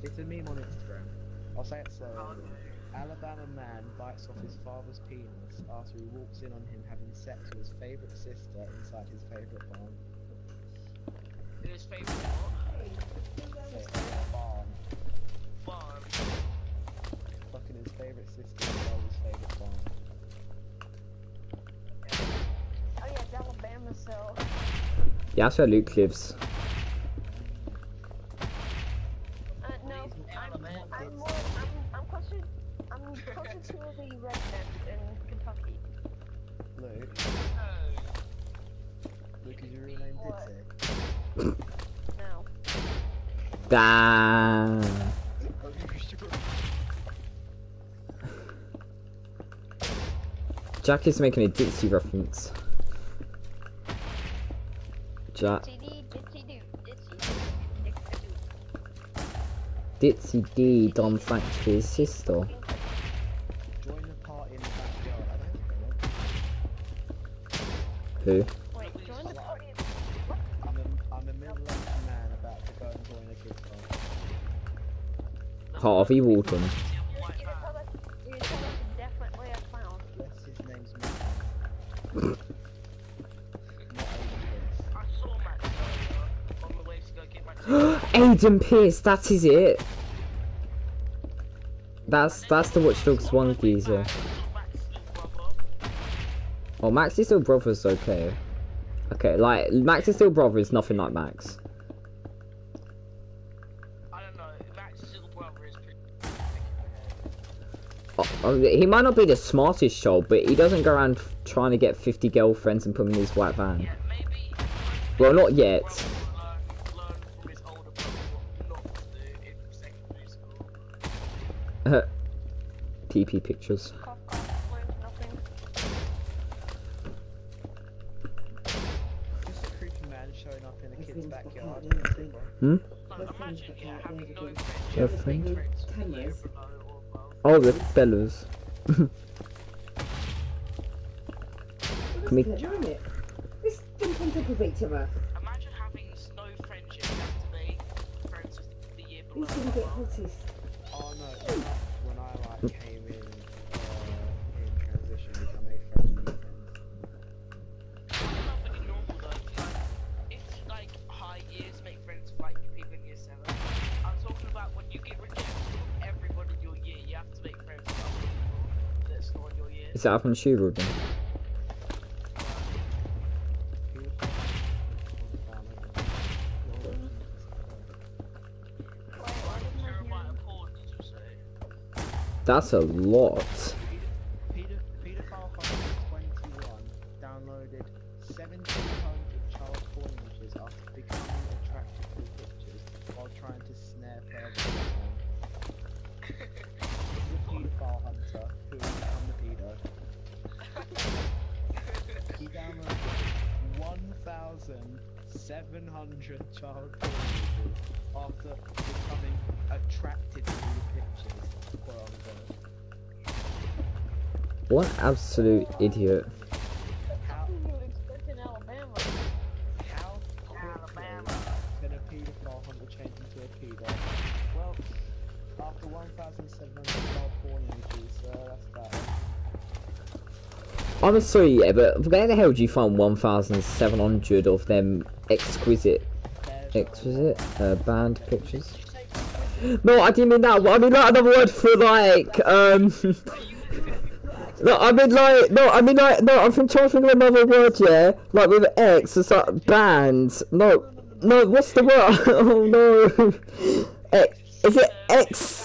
It's a meme on Instagram. I'll say it slowly. Alabama man bites off his father's penis after he walks in on him having sex with his favourite sister inside his favourite barn. His favourite what? Barn. Barn. Fucking his favourite sister inside his favourite barn. Oh yeah, it's Alabama, so... Yeah, that's where Luke lives. No, I'm closer to the rednecks in Kentucky. Luke? Luke, is your real name Ditsy? No. Damn. Jack is making a Ditsy reference. Jack. Ditsy D Don thanks for his sister. Join the party in the backyard. I don't know. Who? Wait, join the party. I'm a middle-aged man about to go and join a kid's party. Harvey Walton. You're definitely a clown. Yes, his name's Matt. I saw Max on the way to go get my Aiden Pierce, that is it. That's the Watch Dogs 1 geezer. Oh, Max's little brother's okay. Okay, like, Max's little brother is nothing like Max. I don't know, Max's little brother is He pretty... might not be the smartest child, but he doesn't go around trying to get 50 girlfriends and put them in his white van. Yeah, maybe... Well, not yet. Learn from his older brother what not to do in secondary school. PP pictures. Just a creepy man showing up in a kid's backyard. Hmm? Like, imagine having no Yeah, friends, friends. below or above. Oh, the fellas. Can we... Let's jump on top of each other. Imagine having no friendship, you have to make friends with the year below. Who's gonna get hottest? Oh no, when I like came in transition, I made friends with It's not really normal though, like, it's like high years make friends with like people in year 7. I'm talking about when you get rejected from everybody in your year, you have to make friends with other people that's not in your year. Is that up on shoe Ruben? That's a lot. Pedophile 121 downloaded 1,700 child porn images after becoming attracted to the pictures while trying to snare perverts. This is a pedophile hunter who has become the pedo. He downloaded 1,700 child porn images after becoming attracted to the pictures. What an absolute idiot. How You would expect in Alabama. quickly can a paedophile hunter change into a pedo? Well, after 1,700 child porn images, that's that. I'm sorry, yeah, but where the hell do you find 1,700 of them exquisite band pictures? No, I didn't mean that. I mean like another word for like no, I mean like no, I'm trying to think of another word, yeah, like with X. It's like bands. No, what's the word? Oh no, is it X?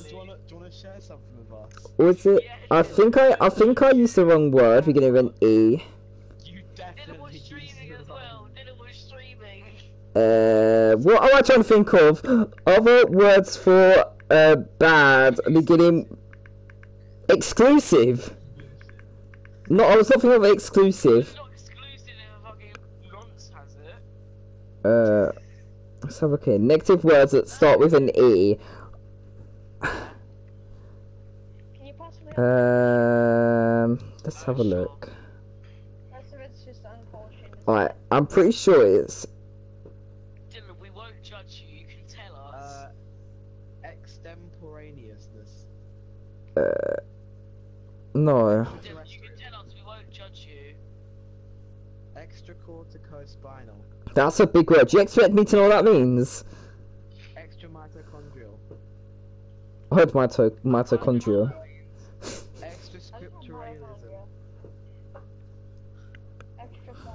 Do you wanna share something with us? Was it? I think I used the wrong word. Beginning with an E. You definitely used the wrong. What am I trying to think of? Other words for bad beginning exclusive. No, I was not thinking of exclusive. It's not exclusive if fucking nonce has it. Let's have a look here. Negative words that start with an E. Can you possibly Let's have a look. That's if it's just uncultured. Alright, I'm pretty sure it's Dylan, we won't judge you. You can can tell us. Extemporaneousness. No. Dylan, you can tell us, we won't judge you. Extracorticospinal. That's a big word. Do you expect me to know what that means? Extramitochondrial. I heard mitochondria. Extrascripturalism. Extra fun.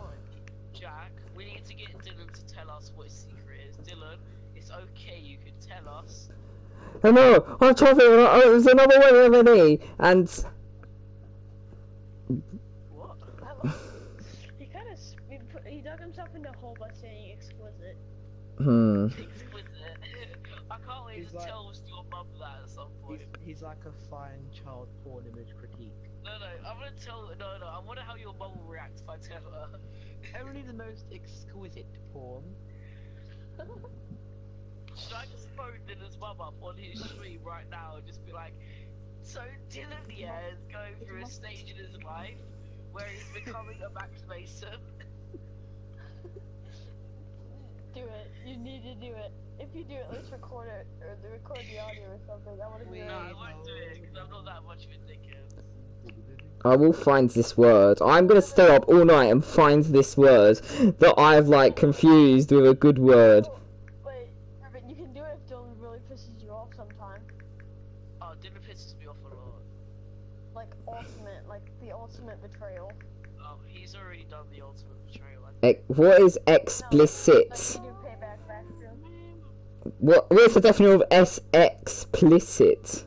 Jack, we need to get Dylan to tell us what his secret is. Dylan, it's okay, you can tell us. I know. I'm trying to figure out. Oh, there's another way of an E, and What? He dug himself in the hole by saying exquisite. Exquisite. I can't wait He's to like- tell your mum that at some point. He's like a fine child porn image critique. No, I'm gonna tell. No, I wonder how your mum will react if I tell her. Only the most exquisite porn. Should I just phone Dylan's mum up on his stream right now and just be like, so Dylan, yeah, is going through a stage in his life where he's becoming a Max Mason. Do it. You need to do it. If you do it, let's record it or record the audio or something. I want to hear No, it. I won't do it because I'm not that much of a dickhead. I will find this word. I'm gonna stay up all night and find this word that I've like confused with a good word. Oh, wait, but you can do it if Dylan really pisses you off sometime. Oh, Dylan pisses me off a lot. Like the ultimate betrayal. Oh, he's already done the ultimate betrayal. What is No, explicit? like you do payback faster. What's the definition of explicit?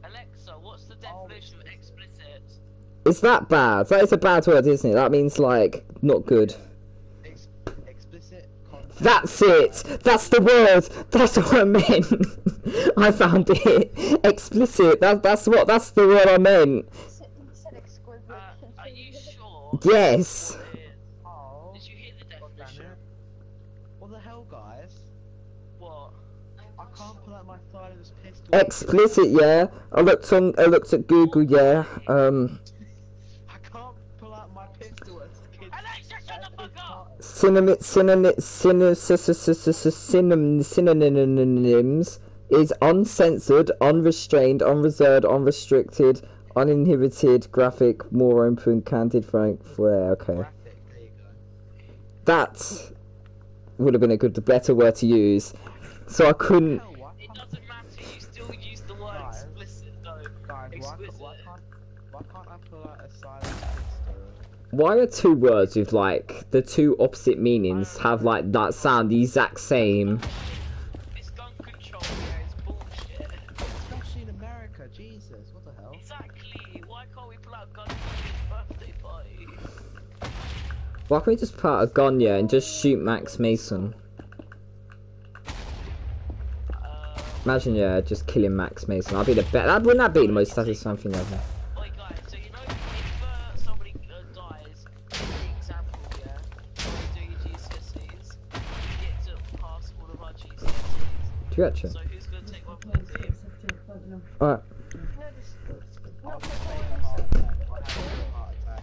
Alexa, what's the definition of explicit? Is that bad? That is a bad word, isn't it? That means like not good. Explicit content. That's it. That's the word. That's what I meant. I found it. Explicit. That's the word I meant. He said exquisite. Are you sure? Yes. What it is? Oh, Did you hear the God damn definition? it. What the hell, guys? What? I can't pull out my silenced pistol. Explicit. Yeah. I looked at Google. Yeah. I can't pull out my pistol as kids. Alexa, shut the fuck up! Synonyms is uncensored, unrestrained, unreserved, unrestricted, uninhibited, graphic, more open, candid, frank, flair. Okay. Graphic, there you go. That would have been a better word to use. So I couldn't. Hell, why It can't, doesn't matter, you still use the word Guys. explicit though. guys, Exquisite. why can't I pull out a silenced pistol? Why are two words with like the two opposite meanings have like that sound the exact same? This gun control here is bullshit. Especially in America, Jesus, what the hell? Exactly, why can't we pull out guns for his birthday party? Why can't we just pull out a gun, yeah, and just shoot Max Mason? Imagine, yeah, just killing Max Mason. I'd be the best. Wouldn't that be the most satisfying thing ever? Wait guys, so you know if somebody dies, for example, yeah, when we do your GCSEs, you get to pass all of our GCSEs. Do you actually? So who's gonna take one for the team? Alright. I'll just take a heart attack. I'll have a heart attack.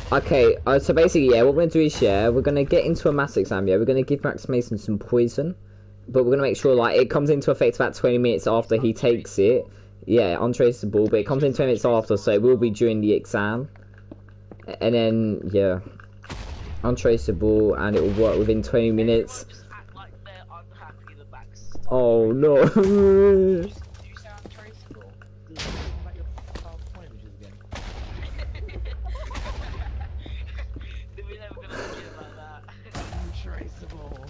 Okay, so basically, yeah, what we're gonna do is, yeah, we're gonna get into a maths exam, yeah, we're gonna give Max Mason some poison, but we're gonna make sure, like, it comes into effect about 20 minutes after he takes it. Yeah, untraceable, but it comes in 20 minutes after, so it will be during the exam. And then, yeah, untraceable, and it will work within 20 minutes. Everyone just act like they're unhappy the Max. Oh, no. Do you sound traceable? Think about your child porn images again. We're never gonna forget about that. Untraceable.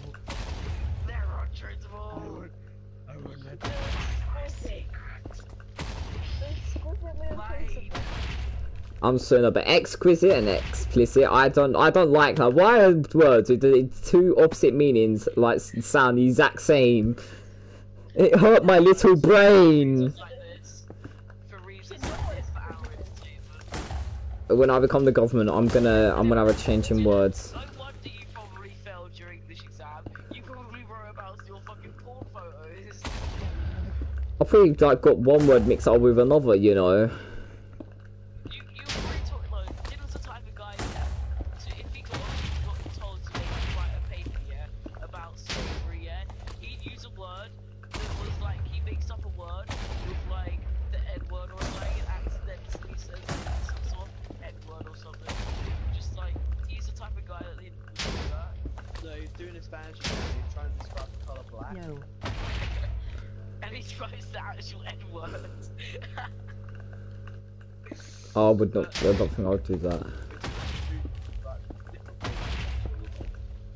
They're untraceable. I would let My secret. Exquisitely untraceable. I'm so not, but exquisite and explicit, I don't like that. Why are words with the two opposite meanings, like, sound the exact same? It hurt my little brain. Like this, for reasons like this, for our entertainment. When I become the government, I'm gonna have a change in words. No wonder you probably failed your English exam. You probably wrote about your fucking porn photos. I probably like got one word mixed up with another, you know. You already talked like Dylan's the type of guy that if he got told to make in Spanish, he's trying to describe the colour black. No. And he tries the actual N-word. I would not. I don't think I would do that.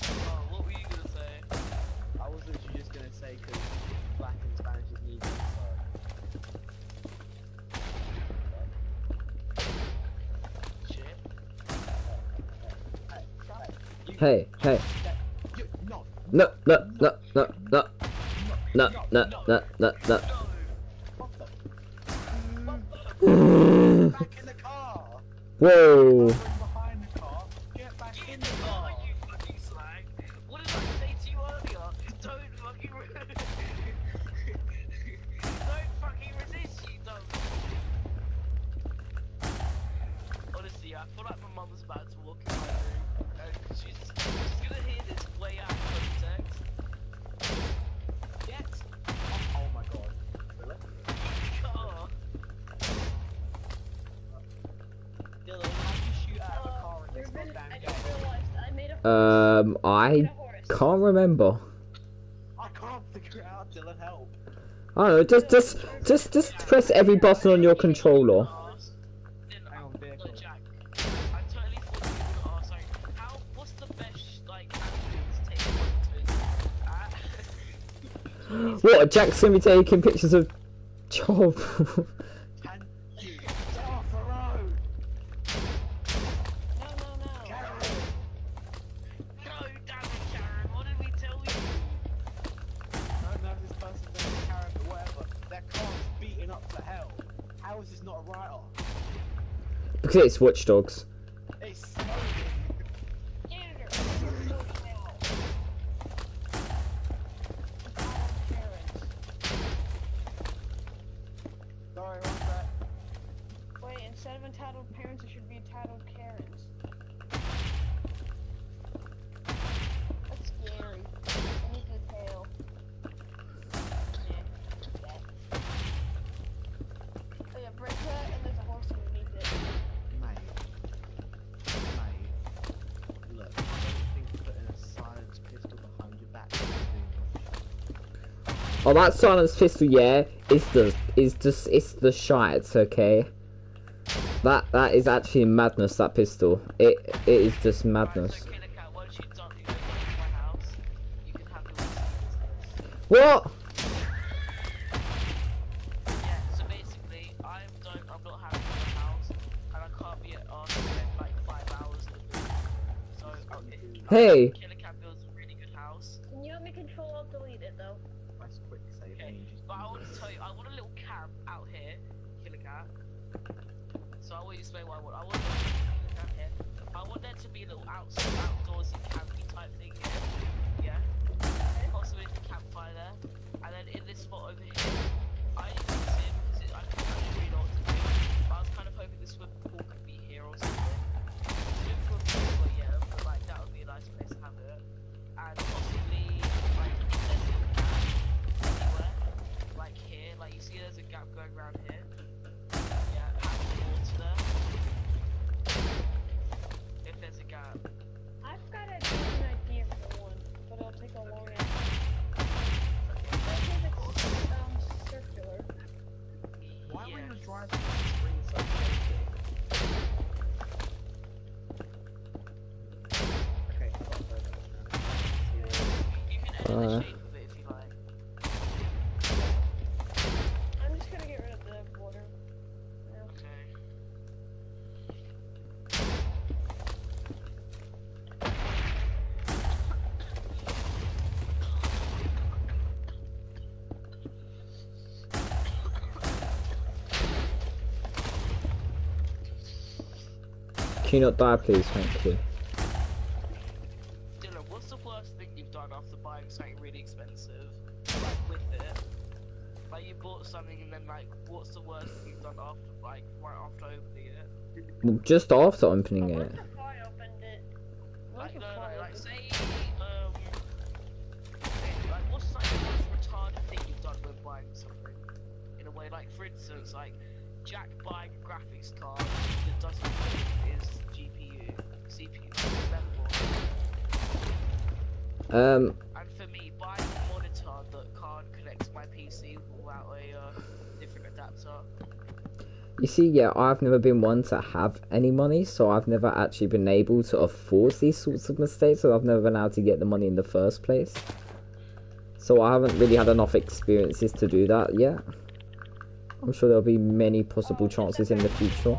Oh, what were you gonna say? I was literally just gonna say because black in Spanish is needed. Shit. Hey, hey. No. No, no, no, no, no, no, no, no, no, no. What the? Back in the car. Whoa. Behind the car. Get back in the car. You fucking slag. What did I say to you earlier? Don't fucking don't fucking resist, you dumb. Honestly, I feel like my mum's about to walk in my room. She's gonna hear this way out of context. Yes. Oh my god. Really? Car. Dylan, how do you shoot out of a car in this Ruben, goddamn I game? just realized I made a I can't remember. I can't figure it out, Dylan, help. I don't know. Just press every button on your controller. Hang on, vehicle. Look, Jack, I totally thought you were gonna ask, like, what's the best, like, angles to take photos at? What? Jack's gonna be taking pictures of Job. Can you get off the road? No. Karen! No, damn it, Karen, what did we tell you? I don't know if this person's named Karen, but whatever. Their car's beating up to hell. How is this not a write-off? Because it's Watch Dogs. It's smoking. Janitor. Sorry, what's that? Wait, instead of entitled parents, it should be entitled Karens. That's scary. I need the tail. Oh yeah, break that, and there's a horse underneath it. Mate. Look, I don't think putting a silenced pistol behind your back is doing much. Oh, that silenced pistol, yeah, it's the shite, okay? That is actually madness, that pistol. It is just madness. Right, so Killer Cat, once you're done, you go to my house, you can have your whiskey business. What? Yeah, so basically, I'm not happy with my house, and I can't be at to spend like 5 hours in the booth. So, Hey. Killer Cat builds a really good house. Can you let me control alt delete it though? Press quick save. Okay, but I want to tell you, I want a little camp out here, Killer Cat. So I will explain what I want. I want a little camp here. I want there to be a little outdoorsy campy type thing here. Yeah. Possibly a campfire there. And then in this spot over here, I didn't see it because I couldn't really know what to do. But I was kind of hoping the swimming pool could be here or something. Swimming pool could be, well, yeah, but like that would be a nice place to have it. And possibly like if there's a little gap anywhere, like here, like you see there's a gap going around here. Yeah, have the water there. If there's a gap. I've got a decent idea for one, but it'll take a long ass time. It's circular. Why when you're Yes. driving the screen so shaky? Okay, I've got to throw that now. You can edit the shape of it if you like. I'm just gonna get rid of the water. now. Okay. Can you not die, please? Thank you. Dylan, what's the worst thing you've done after buying something really expensive? Like with it? Like you bought something and then like, what's the worst thing you've done after, like, right after opening it? Well, just after opening it. Once before I opened it. Like, Once no, before I like, opened say, like, what's like the most retarded thing you've done when buying something? In a way, like, for instance, like, Jack buying a graphics card that doesn't fit his GPU, CPU, motherboard. Um, And for me, buying a monitor that can't connect to my PC without a different adapter. you see, yeah, I've never been one to have any money, so I've never actually been able to afford these sorts of mistakes, so I've never been able to get the money in the first place. So I haven't really had enough experiences to do that yet. I'm sure there'll be many possible chances in the future.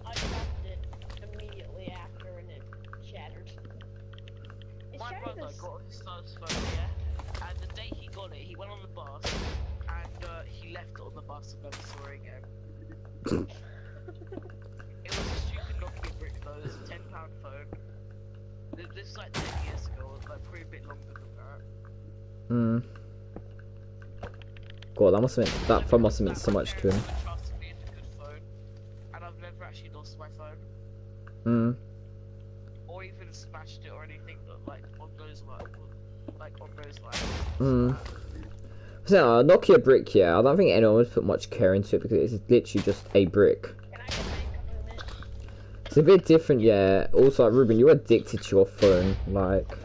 I dropped it immediately after and it shattered. It My shattered brother this. got his first phone, yeah, and the day he got it, he went on the bus, and he left it on the bus and never saw it again. It was a stupid Nokia brick though, it was a £10 phone. This is like 10 years ago, like probably a bit longer than that. God, that phone must have meant so much to him. Trusted me with a good phone, and I've never actually lost my phone. Or even smashed it or anything, but like on those lines. So, Nokia brick, yeah, I don't think anyone would put much care into it because it's literally just a brick. Can I get my couple of minutes? It's a bit different, yeah. Also, like, Ruben, you're addicted to your phone, like...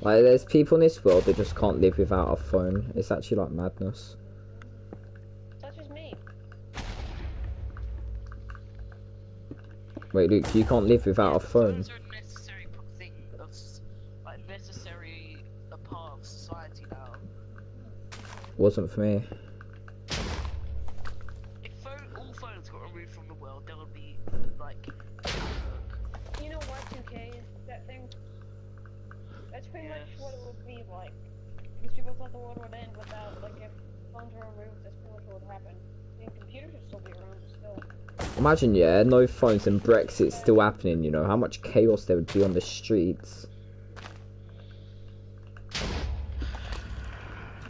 Like, there's people in this world that just can't live without a phone. It's actually like madness. Such as me. Wait, Luke, you can't live without a phone. Phones are a necessary thing of, like, necessary part of society now. Wasn't for me. If all phones got removed from the world, there would be, like... You know what 2K is, that thing? That's pretty much what it would be like. Because people thought the world would end without, like, if phones were removed, that's pretty much what would happen. I mean, computers would still be around, but still. Imagine, yeah, no phones and Brexit still happening, you know, how much chaos there would be on the streets.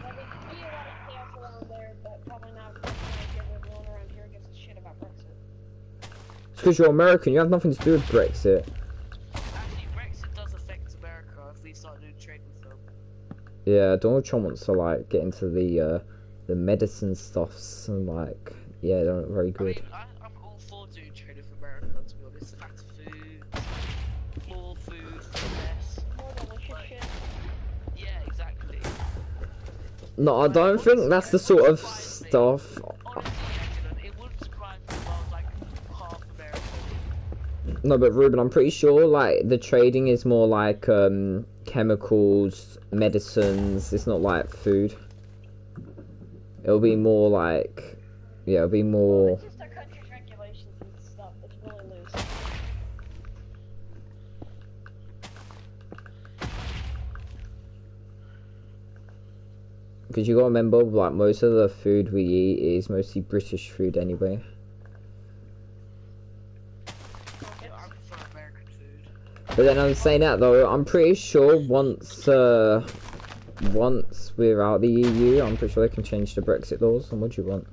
Well, there could be a lot of chaos around there, but probably not as much as everyone around here gives a shit about Brexit. It's because you're American, you have nothing to do with Brexit. Actually, Brexit does affect America if we start doing trade with them. Yeah, Donald Trump wants to, like, get into the medicine stuffs and, like, yeah, they're not very good. I mean, I'm all for doing trade with America, to be honest. Fatter food, more food for less. More delicious shit. Yeah, exactly. No, I don't think that's the sort of stuff. Honestly, Angela, it wouldn't surprise me if I was like half American. No, but Ruben, I'm pretty sure, like, the trading is more like, chemicals, medicines, it's not like food. It'll be more like, yeah, it'll be more... It's just our country's regulations and stuff. It's really loose. Because you gotta remember, like, most of the food we eat is mostly British food anyway. Yeah, I prefer American food. But then I'm saying that though, I'm pretty sure once we're out of the EU, I'm pretty sure they can change the Brexit laws. And what do you want?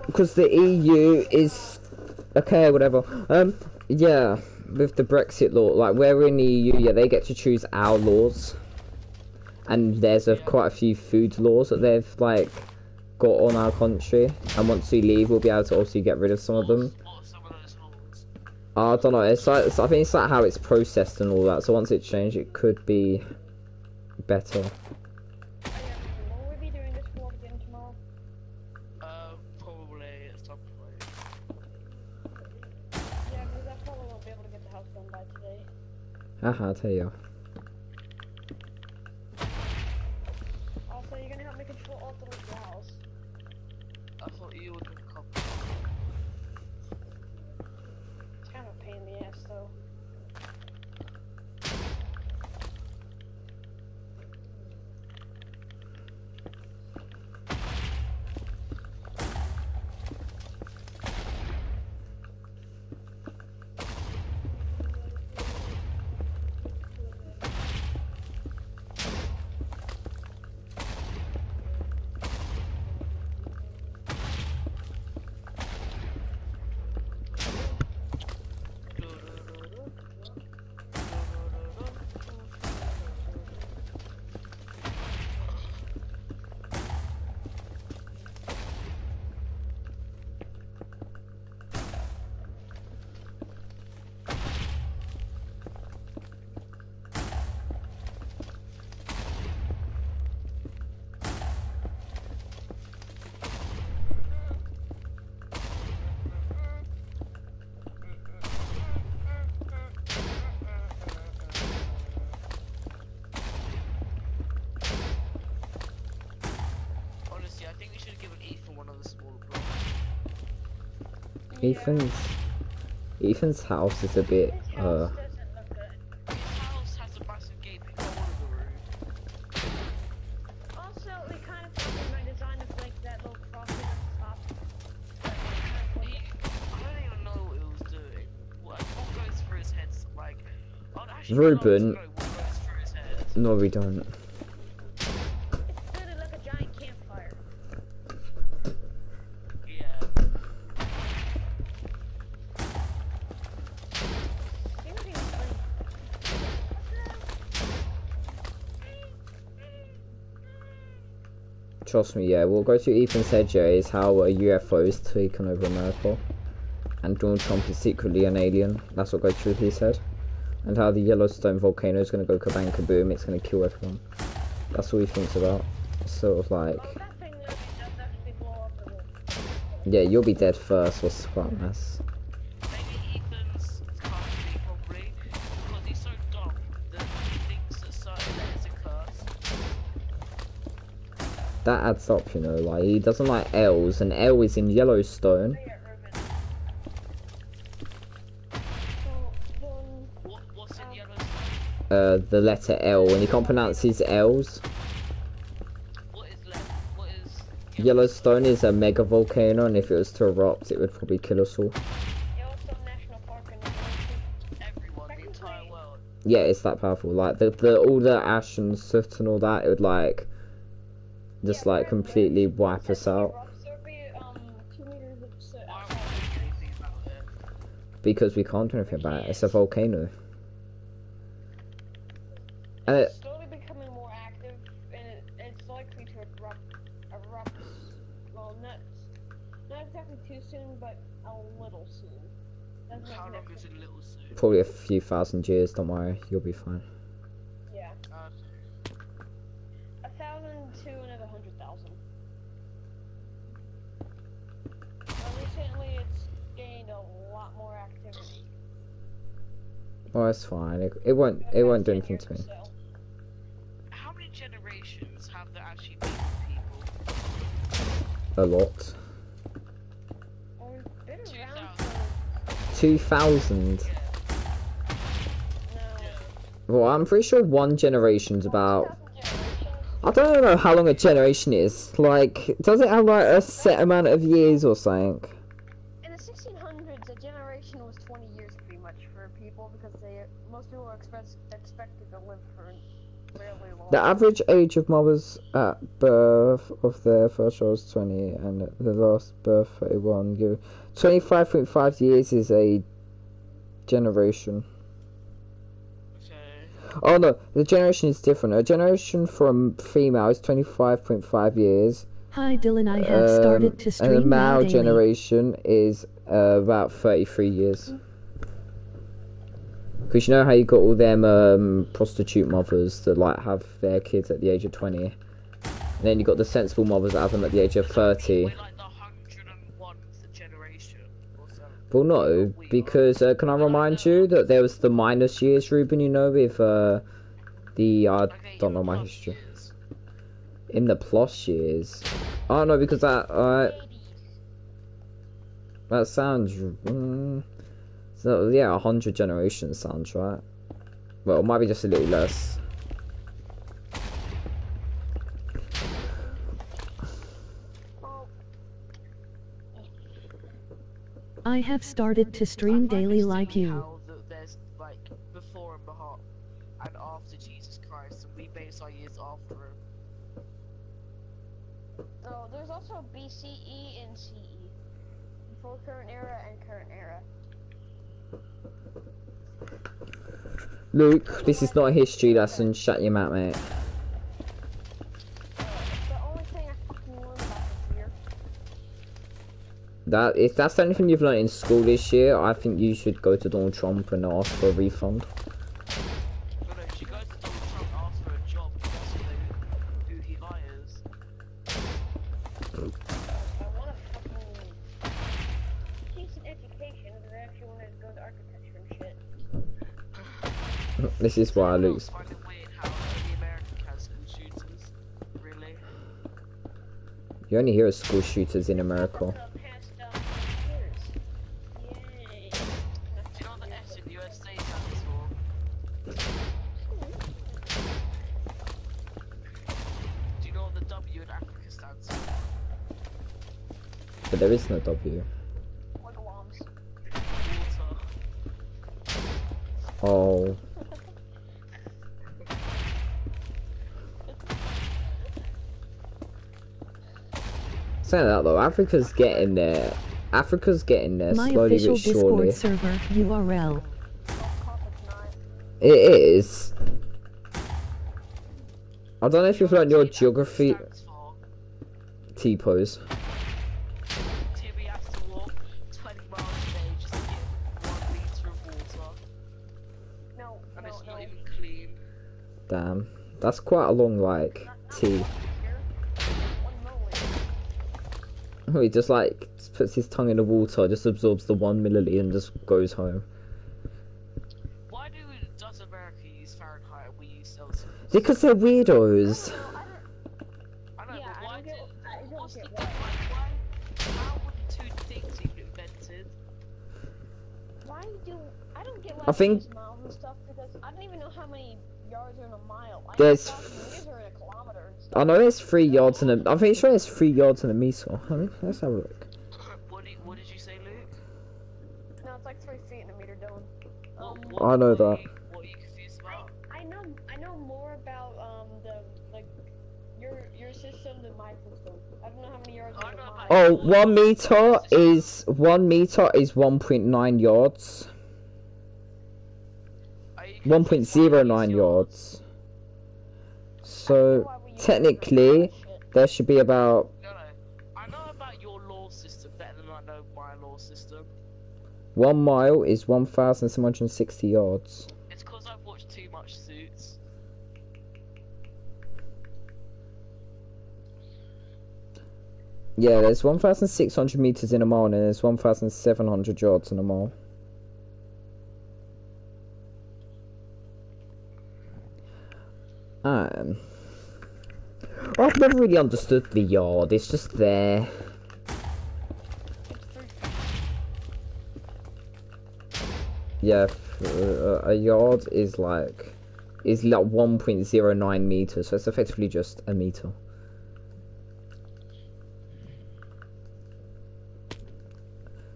Because the EU is okay, whatever. Yeah, with the Brexit law, like we're in the EU, yeah, they get to choose our laws, and there's quite a few food laws that they've like got on our country. And once we leave, we'll be able to also get rid of some of them. What are some of those laws? I don't know. It's like I think it's like how it's processed and all that. So once it's changed, it could be better. Will we be doing this for again tomorrow? Probably at some point. Yeah, because I probably won't be able to get the house done by today. Haha, I'll tell you. Also, you're gonna help me control all the house. I thought you would come. It's kind of a pain in the ass, though. think we should have given Ethan one of the smaller blocks. Ethan's house is a bit His house doesn't look good. His house has a massive gaping hole in the roof. Also, we kind of copied my design of like that little crossing at the top. I don't even know what he was doing. What goes through his head? Like, I'd actually Ruben. love to know what goes through his head. No, we don't. It's literally like a giant campfire. Yeah. Seriously. Trust me, yeah, we'll go to Ethan's head, yeah, is how a UFO is taken over America. And Donald Trump is secretly an alien. That's what goes through his head. And how the Yellowstone volcano is going to go kabang kaboom, it's going to kill everyone. That's all he thinks about. It's sort of like... Well, that thing really does actually blow up the roof. Yeah, you'll be dead first, what's quite a mess. Maybe Ethan's country probably, because he's so dumb that he thinks that certain letters are cursed. That adds up, you know, like, he doesn't like L's, and L is in Yellowstone. Yeah, Ruben. So, What's in Yellowstone? The letter L, and he can't pronounce his L's. What is Yellowstone is a mega volcano, and if it was to erupt, it would probably kill us all. Yellowstone National Park in the everyone, the entire world? Yeah, it's that powerful. Like, all the ash and soot and all that, it would, like, just, like, completely wipe us out. There would be 2 meters of soot Why outside. would we do anything about it? Because we can't do anything about it. It's a volcano. And It's slowly becoming more active, and it's likely to erupt. Well, not exactly too soon, but a little soon. Doesn't How make long sense. is it little soon? probably a few thousand years, don't worry. You'll be fine. Yeah, 1,000 to another 100,000. Recently, it's gained a lot more activity. Oh, it's fine. It won't do anything to me. So. How many generations have there actually been people? A lot. Well, we've been 2,000. around for 2,000. Yeah. no. Well, I'm pretty sure one generation's about... 2,000 generations. I don't know how long a generation is. Like, does it have like a set amount of years or something? In the 1600s, a generation was 20 years pretty much for people because most people are expected to live for really long. The average age of mothers at birth of their first child is 20, and the last birth 31. 25.5 years is a generation. Okay. Oh no, the generation is different. A generation for a female is 25.5 years. Hi Dylan, I have started to stream And the now male daily. generation is about 33 years. Because you know how you got all them prostitute mothers that like have their kids at the age of 20, and then you got the sensible mothers that have them at the age of 30. We're like the 101st generation or something. Well, no, because can I remind you that there was the minus years, Ruben? You know, with the I don't know my history. In the plus years. Oh no, because that sounds. So yeah, 100 generations sounds right. Well, it might be just a little less. I have started to stream daily like you. How there's like before and behind and after Jesus Christ, and we base our years after him. Oh, there's also BCE and CE. Before current era and current era. Luke, this is not a history lesson. Shut your mouth, mate. It's the only thing I fucking learned about this year. If that's the only thing you've learned in school this year, I think you should go to Donald Trump and ask for a refund. But no, she goes to Donald Trump and asks for a job because that's who he hires. I want a fucking decent education because I actually want to go to architecture and shit. This is why Luke's. I find it weird how the American has school shooters. Really? You only hear of school shooters in America. Yay. Do you know what the S in USA stands for? Do you know what the W in Africa stands for? But there is no W. Wigwams. Water. Oh. Saying that though, Africa's getting there. Africa's getting there My slowly official but surely. Discord server URL. It is. I don't know if you've learned your geography. Stands for T-pose. Timmy has to walk 20 miles a day just to get 1 litre of water. No, And no, it's no. not even clean. Damn, that's quite a long like T. He just like puts his tongue in the water, just absorbs the 1 milliliter and just goes home. Why does America use Fahrenheit and we use Celsius? Because they're weirdos. I know, Yeah, but I why don't get- I don't what's the get why? How would the two things even invented? I don't get why I think- they use miles and stuff because I don't even know how many yards are in a mile. I know There's- 1,000 meters are in a kilometer and stuff. I know there's 3 yards in a. I'm pretty sure there's 3 yards in a meter. Let's have a look. What did you say, Luke? No, it's like 3 feet in a meter, Dylan. I know that. What are you confused about? I know more about the like your system than my system. I don't know how many yards I are in a know mile. about- Oh, 1 meter is 1.9 yards. Are you confused 1.09 by yards. So technically, there should be about. No, I know about your law system better than I know my law system. 1 mile is 1,760 yards. It's because I've watched too much Suits. Yeah, there's 1,600 meters in a mile and there's 1,700 yards in a mile. I've never really understood the yard, it's just there. Yeah, a yard is like 1.09 meters, so it's effectively just a meter.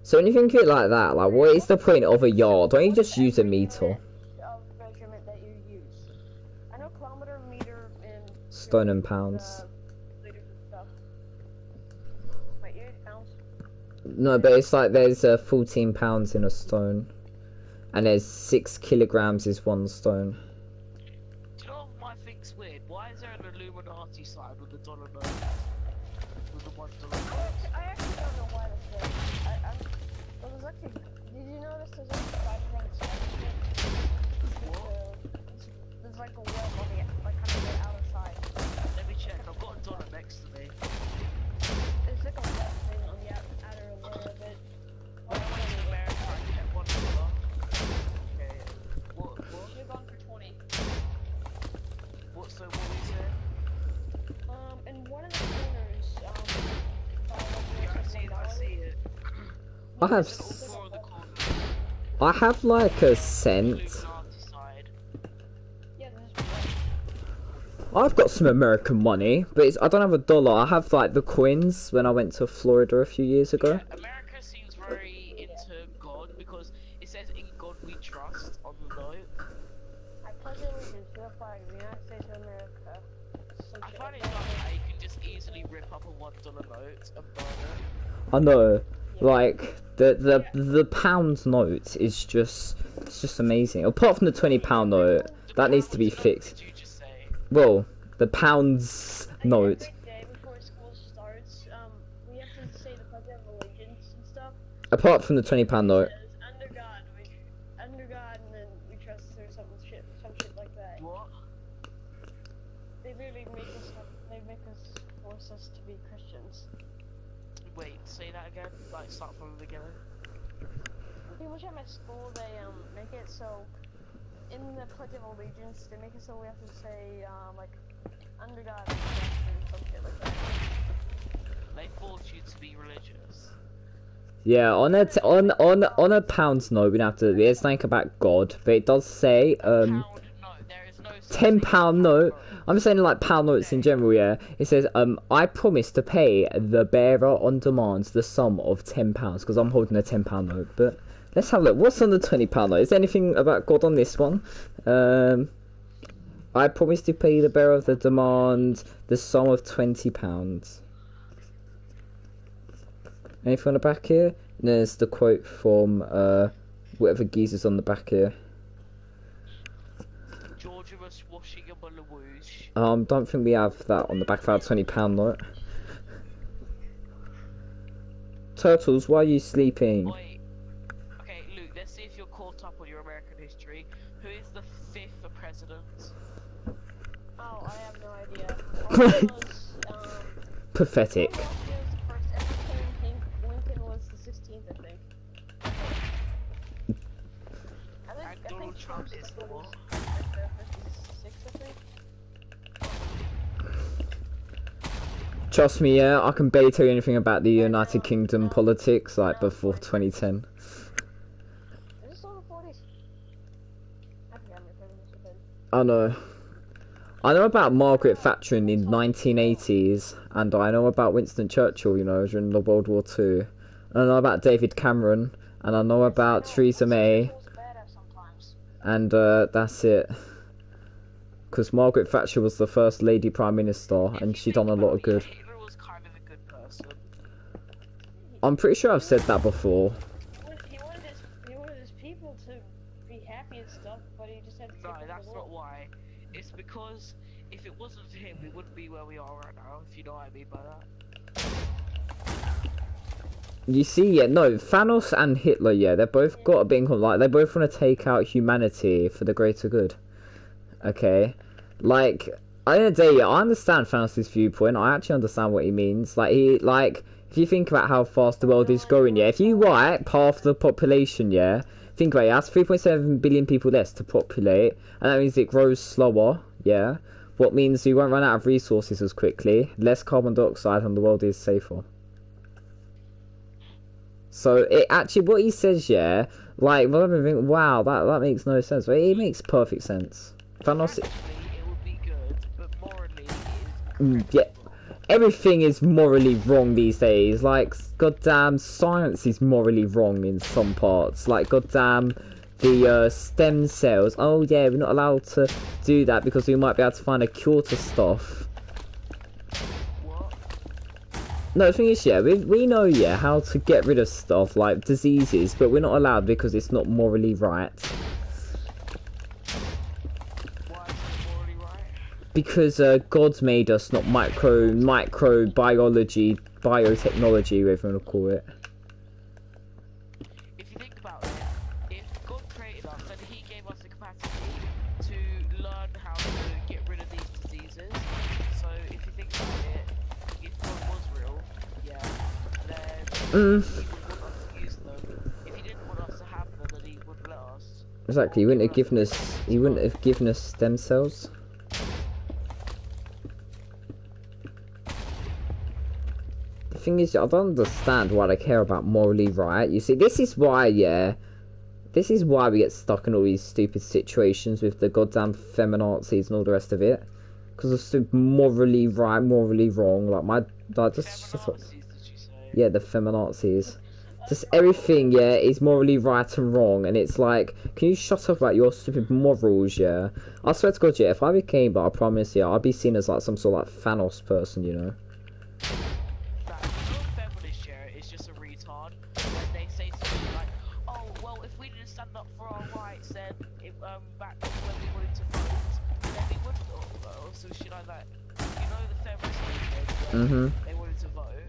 So when you think of it like that, like what is the point of a yard? Don't you just use a meter? Of measurement that you use. I know kilometer, meter, and Stone and pounds. liters and stuff. Wait, you need pounds? No, but it's like there's 14 pounds in a stone. And there's 6 kilograms is 1 stone. Do you know what I think's weird? Why is there an Illuminati sign with the dollar note? With the $1 note? I actually don't know why that's there. Well, there's actually. Did you notice there's like 5 different sides? There's like a web on the like kind of the outer side. Let me check. I've got a dollar next to me. There's like a web thing on the outer layer of it. When I went to America, I kept $1. Okay. What? Should've gone for 20. What? So what were you saying? And one of the corners, Yeah, I see it. I have It's all 4 of the corners. I have like a cent. Illuminati side. Yeah, there's I've got some American money, but I don't have a dollar. I have like the coins when I went to Florida a few years ago. Yeah, America seems very into God because it says "In God We Trust" on the note. I pledge allegiance to the flag of the United States of America. Some I shit find like it that. dumb how you can just easily rip up a $1 note and burn it. I know, like the pound note is just amazing. Apart from the £20 note, that needs to be fixed. Did you just say? Well, the pounds note. Every day before school starts, we have to say the pledge of allegiance and stuff. Apart from the £20 note. It says, under God, and then we trust or some shit like that. What? They really make us force us to be Christians. Wait, say that again. Like start from the beginning. Pretty much at my school, they make it so in the Pledge of Allegiance, they make it so we have to say like under God and trust or some shit like that. you to be religious. Yeah, on a pound note, we don't have to. There's nothing about God, but it does say Pound, no, there is no such thing as £10 note. I'm saying like pound notes in general. Yeah, it says I promise to pay the bearer on demand the sum of £10 because I'm holding a £10 note. But let's have a look. What's on the £20 note? Is there anything about God on this one? I promise to pay the bearer of the demand the sum of £20. Anything on the back here? And there's the quote from whatever geezer's on the back here. Georgia was washing a whoosh. Don't think we have that on the back of our £20 note. Turtles, why are you sleeping? Wait. Okay, Luke, let's see if you're caught up on your American history. Who is the 5th president? Oh, I have no idea. All I know is, Pathetic. Lincoln was the 16th, I think. I think Donald Trump is the what? like the 56th, I think. Trust me, yeah, I can barely tell you anything about the United Kingdom politics, like, before 2010. Is this all the 40s? I forgot my presidents have been. I know. I know about Margaret Thatcher in the 1980s, and I know about Winston Churchill, you know, during the World War II. And I know about David Cameron, and I know about Theresa May, and that's it. Because Margaret Thatcher was the first lady Prime Minister, and she done a lot of good. Hitler was kind of a good person. I'm pretty sure I've said that before. He wanted his people to be happy and stuff, but he just had to No, take over that's the not world. why. It's because if it wasn't for him, we wouldn't be where we are right now, if you know what I mean by that. You see, yeah, no, Thanos and Hitler, yeah, they're both got a bit in common. Like, they both want to take out humanity for the greater good. Okay? Like, at the end of the day, yeah, I understand Thanos' viewpoint. I actually understand what he means. Like, if you think about how fast the world is going, yeah, if you wipe half the population, yeah, think about it, that's 3.7 billion people less to populate, and that means it grows slower, yeah, what means you won't run out of resources as quickly, less carbon dioxide, and the world is safer. So, it actually, what he says, yeah, like, well, I've been thinking, wow, that makes no sense, but it makes perfect sense. Thanos... Actually, it would be good, but morally, it is Yeah, everything is morally wrong these days. Like, goddamn, science is morally wrong in some parts. Like, goddamn, the stem cells. Oh yeah, we're not allowed to do that because we might be able to find a cure to stuff. what? No, the thing is, yeah, we know, yeah, how to get rid of stuff like diseases, but we're not allowed because it's not morally right. Why is it morally right? Because God's made us, not microbiology, biotechnology, whatever you want to call it. If you think about it, if God created us and He gave us the capacity to learn how to get rid of these diseases, so if you think about it, if God was real, yeah, then He would want us to use them. If He didn't want us to have them, then He wouldn't let us. Exactly, he wouldn't have given us stem cells. The thing is, I don't understand why they care about morally right. You see, this is why, yeah, this is why we get stuck in all these stupid situations with the goddamn feminazis and all the rest of it. Because of stupid morally right, morally wrong. Like, just shut up. Feminazis, did you say? Yeah, the feminazis. Just everything, yeah, is morally right and wrong, and it's like, can you shut up about your stupid morals, yeah? I swear to God, yeah, if I became a Prime Minister, yeah, I'd be seen as like some sort of like Thanos person, you know? That feminist, yeah, is just a retard when they say something like, oh, well, if we didn't stand up for our rights, then if, back when we wanted to vote, then we wouldn't, or some shit like that. You know the feminist movement, they wanted to vote,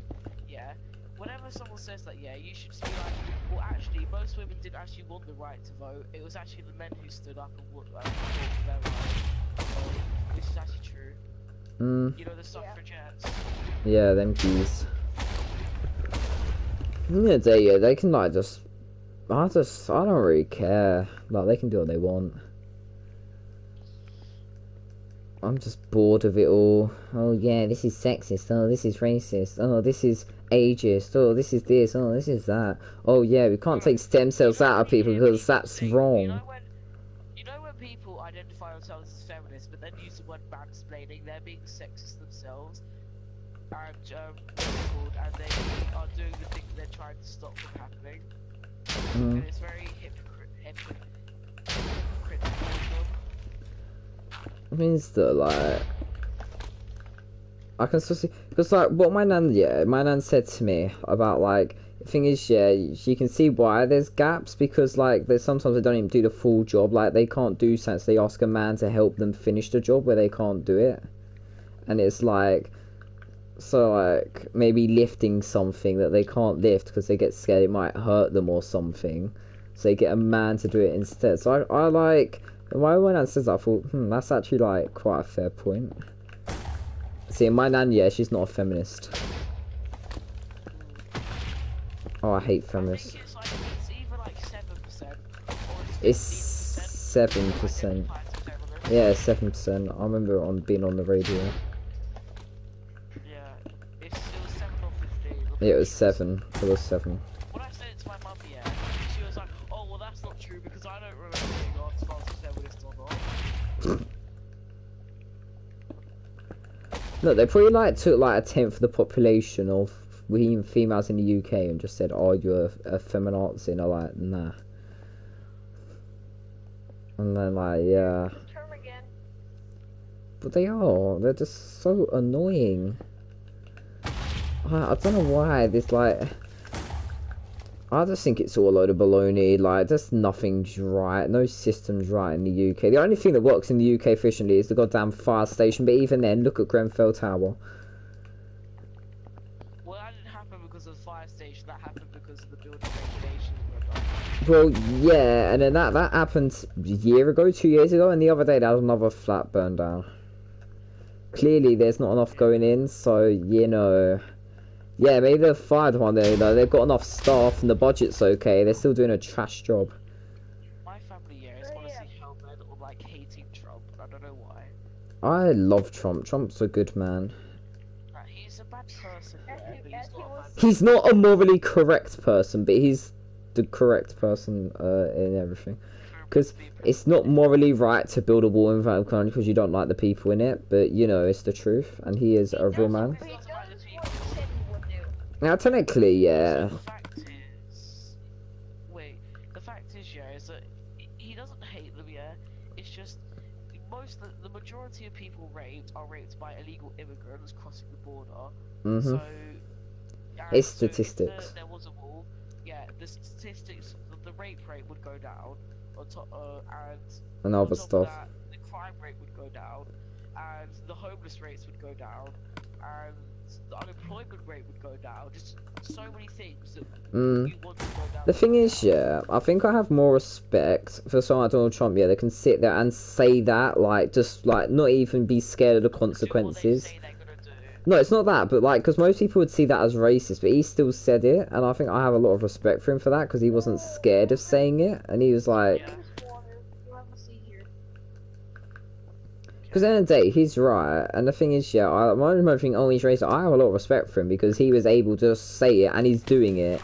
yeah. Whenever someone says that, yeah, you should just be like, well, actually, most women didn't actually want the right to vote. It was actually the men who stood up and fought for their rights. So, this is actually true. You know the suffragettes? Yeah, them keys. Yeah, they can like just... I don't really care. Like, they can do what they want. I'm just bored of it all. Oh yeah, this is sexist. Oh, this is racist. Oh, this is ageist. Oh, this is this. Oh, this is that. Oh yeah, we can't take stem cells out of people because that's wrong. You know when people identify themselves as feminists, but then use the word mansplaining, they're being sexist themselves, and and they are doing the thing that they're trying to stop from happening. And it's very hypocritical. I mean, still, like, I can still see, because, like, what my nan said to me about, like, the thing is, yeah, you can see why there's gaps, because, like, there's sometimes they don't even do the full job, like, they can't do something, so they ask a man to help them finish the job where they can't do it, and it's like, so, like, maybe lifting something that they can't lift because they get scared it might hurt them or something, so they get a man to do it instead. So I like, when Nan says that, I thought, that's actually, like, quite a fair point. See, my nan, yeah, she's not a feminist. Oh, I hate feminists. I think it's either like 7% or It's 7%. Yeah, 7%. I remember being on the radio. Yeah, it was 7 or 15. Yeah, it was 7. It was 7. When I said it to my mum, yeah, she was like, oh, well, that's not true because I don't remember being asked if I was a feminist or not. Look, they probably, like, took, like, a tenth of the population of females in the UK and just said, oh, you're a feminazi, and they're like, nah. And then, like, yeah. Term again. But they're just so annoying. I don't know why, this, like, I just think it's all a load of baloney, like, just nothing's right, no system's right in the UK. The only thing that works in the UK efficiently is the goddamn fire station, but even then, look at Grenfell Tower. Well, that didn't happen because of the fire station, that happened because of the building regulations were done. Well, yeah, and then that happened a year ago, 2 years ago, and the other day there was another flat burned down. Clearly, there's not enough going in, so, you know... Yeah, maybe they've fired one there, though. They've got enough staff and the budget's okay. They're still doing a trash job. My family, yeah, is honestly hell-bent on, like, hating Trump. I don't know why. I love Trump. Trump's a good man. He's a bad person, yeah, but he's not a bad He's not a morally correct person, but he's the correct person in everything. Because it's not morally right to build a wall in Vatican country because you don't like the people in it, but, you know, it's the truth, and he is a real man. Now, technically, yeah. The fact is, yeah, is that he doesn't hate them, yeah. It's just the majority of people raped are raped by illegal immigrants crossing the border. So, it's so statistics. If there was a wall, yeah, the statistics, the rape rate would go down, on top, and on other top of stuff. that, the crime rate would go down, and the homeless rates would go down, and the unemployment rate would go down. Just so many things that you want to go down. The thing is, yeah, I think I have more respect for someone like Donald Trump, yeah, they can sit there and say that, like, just, like, not even be scared of the consequences. No, it's not that, but, like, because most people would see that as racist, but he still said it, and I think I have a lot of respect for him for that, because he wasn't scared of saying it, and he was like... Because at the end of the day, he's right, and the thing is, yeah, I might think, oh, he's racist. I have a lot of respect for him because he was able to just say it, and he's doing it.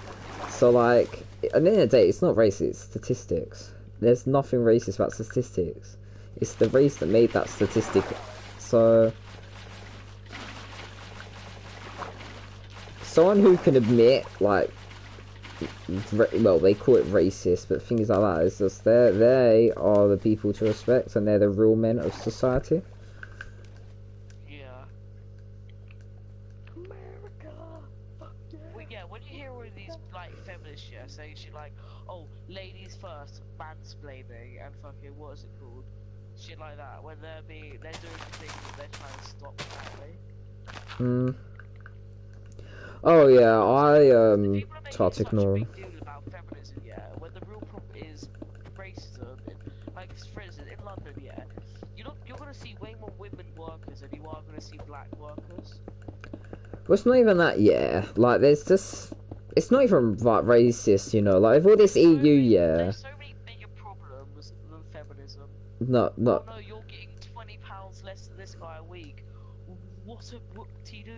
So, like, at the end of the day, it's not racist, it's statistics. There's nothing racist about statistics. It's the race that made that statistic. So, someone who can admit, like, well, they call it racist, but things like that, it's just they are the people to respect, and they're the real men of society. Yeah. America! Fuck yeah! Well, yeah, when you hear all of these, like, feminists, yeah, saying shit like, oh, ladies first, mansplaining, and fucking, what is it called? Shit like that, when they're doing the things that they're trying to stop, apparently. Oh yeah, I try to ignore them. About feminism, yeah, when the real problem is racism. Like, for instance, in London, yeah, you're gonna see way more women workers than you are gonna see black workers. Well, it's not even that, yeah. Like, there's just, it's not even like racist, you know. Like, with all this EU, yeah. There's so many bigger problems than feminism. No. Oh no, you're getting £20 less this this guy a week. What a whoop-de-doo.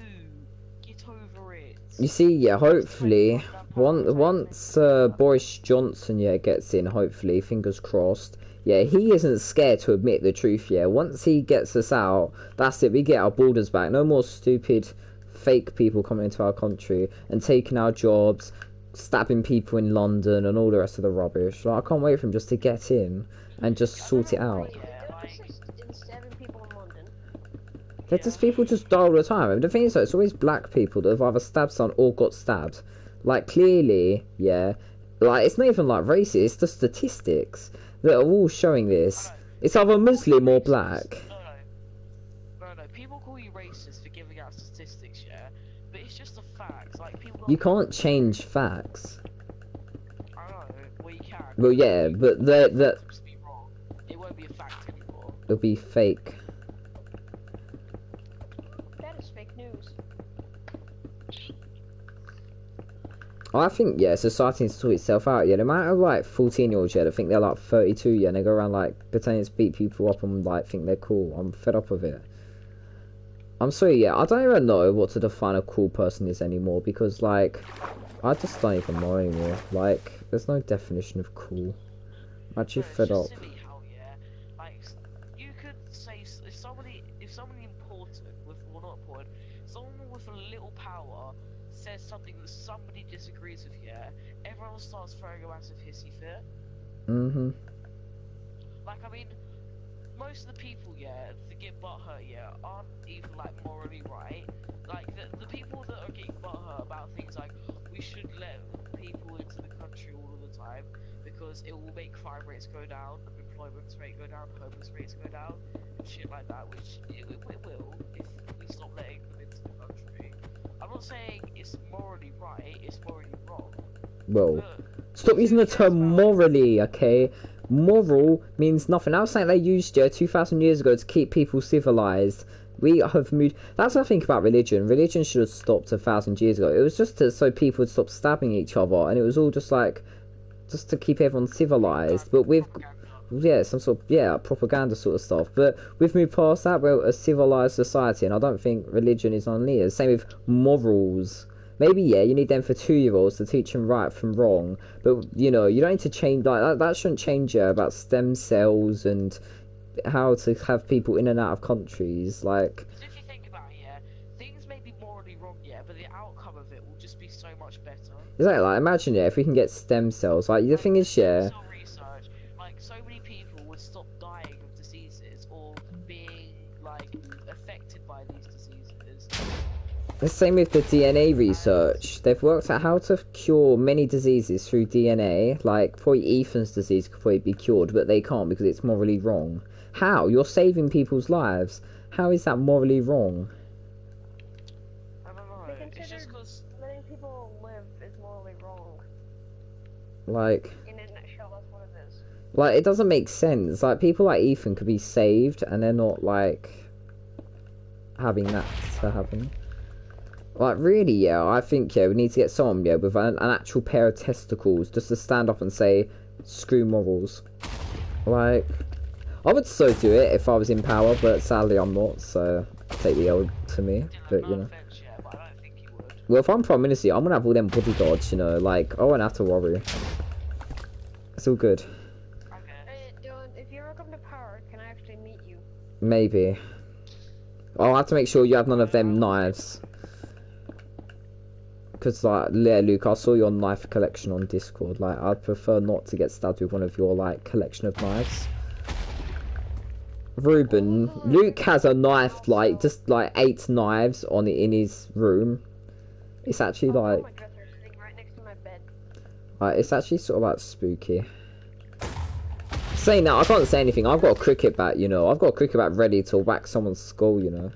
Get over it. You see, yeah, hopefully, once Boris Johnson, yeah, gets in, hopefully, fingers crossed, yeah, he isn't scared to admit the truth, yeah. Once he gets us out, that's it, we get our borders back. No more stupid, fake people coming into our country and taking our jobs, stabbing people in London and all the rest of the rubbish. Like, I can't wait for him just to get in and just sort it out. There's just people just die all the time. And the thing is, though, it's always black people that have either stabbed someone or got stabbed. Like, clearly, yeah, like, it's not even like racist, it's the statistics that are all showing this. It's either Muslim or black. No, people call you racist for giving out statistics, yeah? But it's just a fact. Like, people You can't change facts. I know, well, you can. Well, yeah, but It won't be a fact anymore. it'll be fake. That is fake news. I think, yeah, society needs to sort itself out, yeah. No matter, like, 14-year-olds, yeah, that think they're, like, 32, yeah, and they go around, like, pretending to beat people up and, like, think they're cool. I'm fed up of it. I'm sorry, yeah, I don't even know what to define a cool person is anymore, because, like, I just don't even know anymore. Like, there's no definition of cool. I'm actually fed up. Silly how, yeah, like, you could say, if somebody important, well, not important, someone with a little power says something that somebody disagrees with, yeah, everyone starts throwing a massive hissy fit. Like, I mean, most of the people, yeah, that get butthurt, yeah, aren't even, like, morally right. Like, the people that are getting butthurt about things like, we should let people into the country all of the time, because it will make crime rates go down, employment rate go down, homeless rates go down, and shit like that, which it will, if we stop letting them into the country. I'm not saying it's morally right, it's morally wrong. Well, stop using the term morally, okay? Moral means nothing. I was saying they used it 2,000 years ago to keep people civilized. We have moved. That's what I think about religion. Religion should have stopped 1,000 years ago. It was just so people would stop stabbing each other, and it was all just like, just to keep everyone civilized. But with, yeah, some sort of, yeah, propaganda sort of stuff. But we've moved past that. We're a civilized society, and I don't think religion is on leaders. Same with morals. Maybe, yeah, you need them for 2-year-olds to teach them right from wrong. But, you know, you don't need to change, like, that shouldn't change about stem cells and how to have people in and out of countries, like... Because if you think about it, yeah, things may be morally wrong, yeah, but the outcome of it will just be so much better. Exactly, like, imagine, yeah, if we can get stem cells, like, the thing is, yeah... Research, like, so many people would stop dying of diseases, or being, like, affected by these diseases. The same with the DNA research. They've worked out how to cure many diseases through DNA. Like, probably Ethan's disease could probably be cured, but they can't because it's morally wrong. How? You're saving people's lives. How is that morally wrong? I don't know. It's just because letting people live is morally wrong. Like... In a nutshell, that's what it is. Like, it doesn't make sense. Like, people like Ethan could be saved, and they're not, like... having that to happen. Like, really, yeah, I think, yeah, we need to get someone, yeah, with an actual pair of testicles just to stand up and say, screw morals. Like, I would so do it if I was in power, but sadly I'm not, so take the L to me, but, you know. Well, if I'm Prime Minister, I'm gonna have all them bodyguards, you know, like, I won't have to worry. It's all good. Hey, Dylan, if you ever come to power, can I actually meet you? Maybe. I'll have to make sure you have none of them knives. Because, like, yeah, Luke, I saw your knife collection on Discord. Like, I'd prefer not to get stabbed with one of your, like, collection of knives. Ruben, Luke has a knife, like, just, like, 8 knives on it in his room. It's actually, like... my dresser is sitting right next to my bed. It's actually sort of, like, spooky. Saying that, I can't say anything. I've got a cricket bat, you know. I've got a cricket bat ready to whack someone's skull, you know.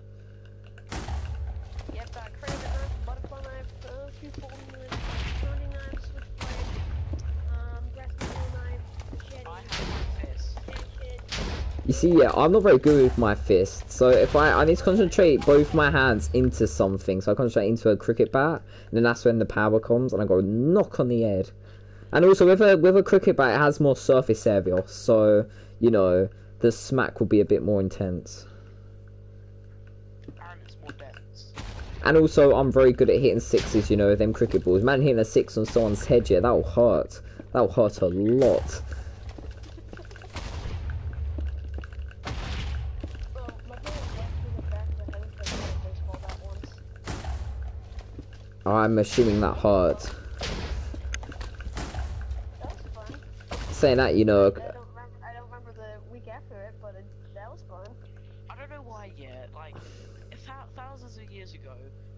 Yep, crazy knife, butterfly knife, few folding knives, turning knives, switchblade, grass knife, machete, You see, yeah, I'm not very good with my fists, so if I need to concentrate both my hands into something, so I concentrate into a cricket bat, and then that's when the power comes, and I go knock on the head. And also, with a cricket bat, it has more surface area, so, you know, the smack will be a bit more intense. sense. And also, I'm very good at hitting sixes, you know, them cricket balls. Man, hitting a six on someone's head, yeah, that'll hurt. That'll hurt a lot. Well, my parents asked me to back the head of the baseball bat once. I'm assuming that hurt. That was fun. Saying that, you know, I don't remember the week after it, but that was fun. I don't know why yet. Like, thousands of years ago,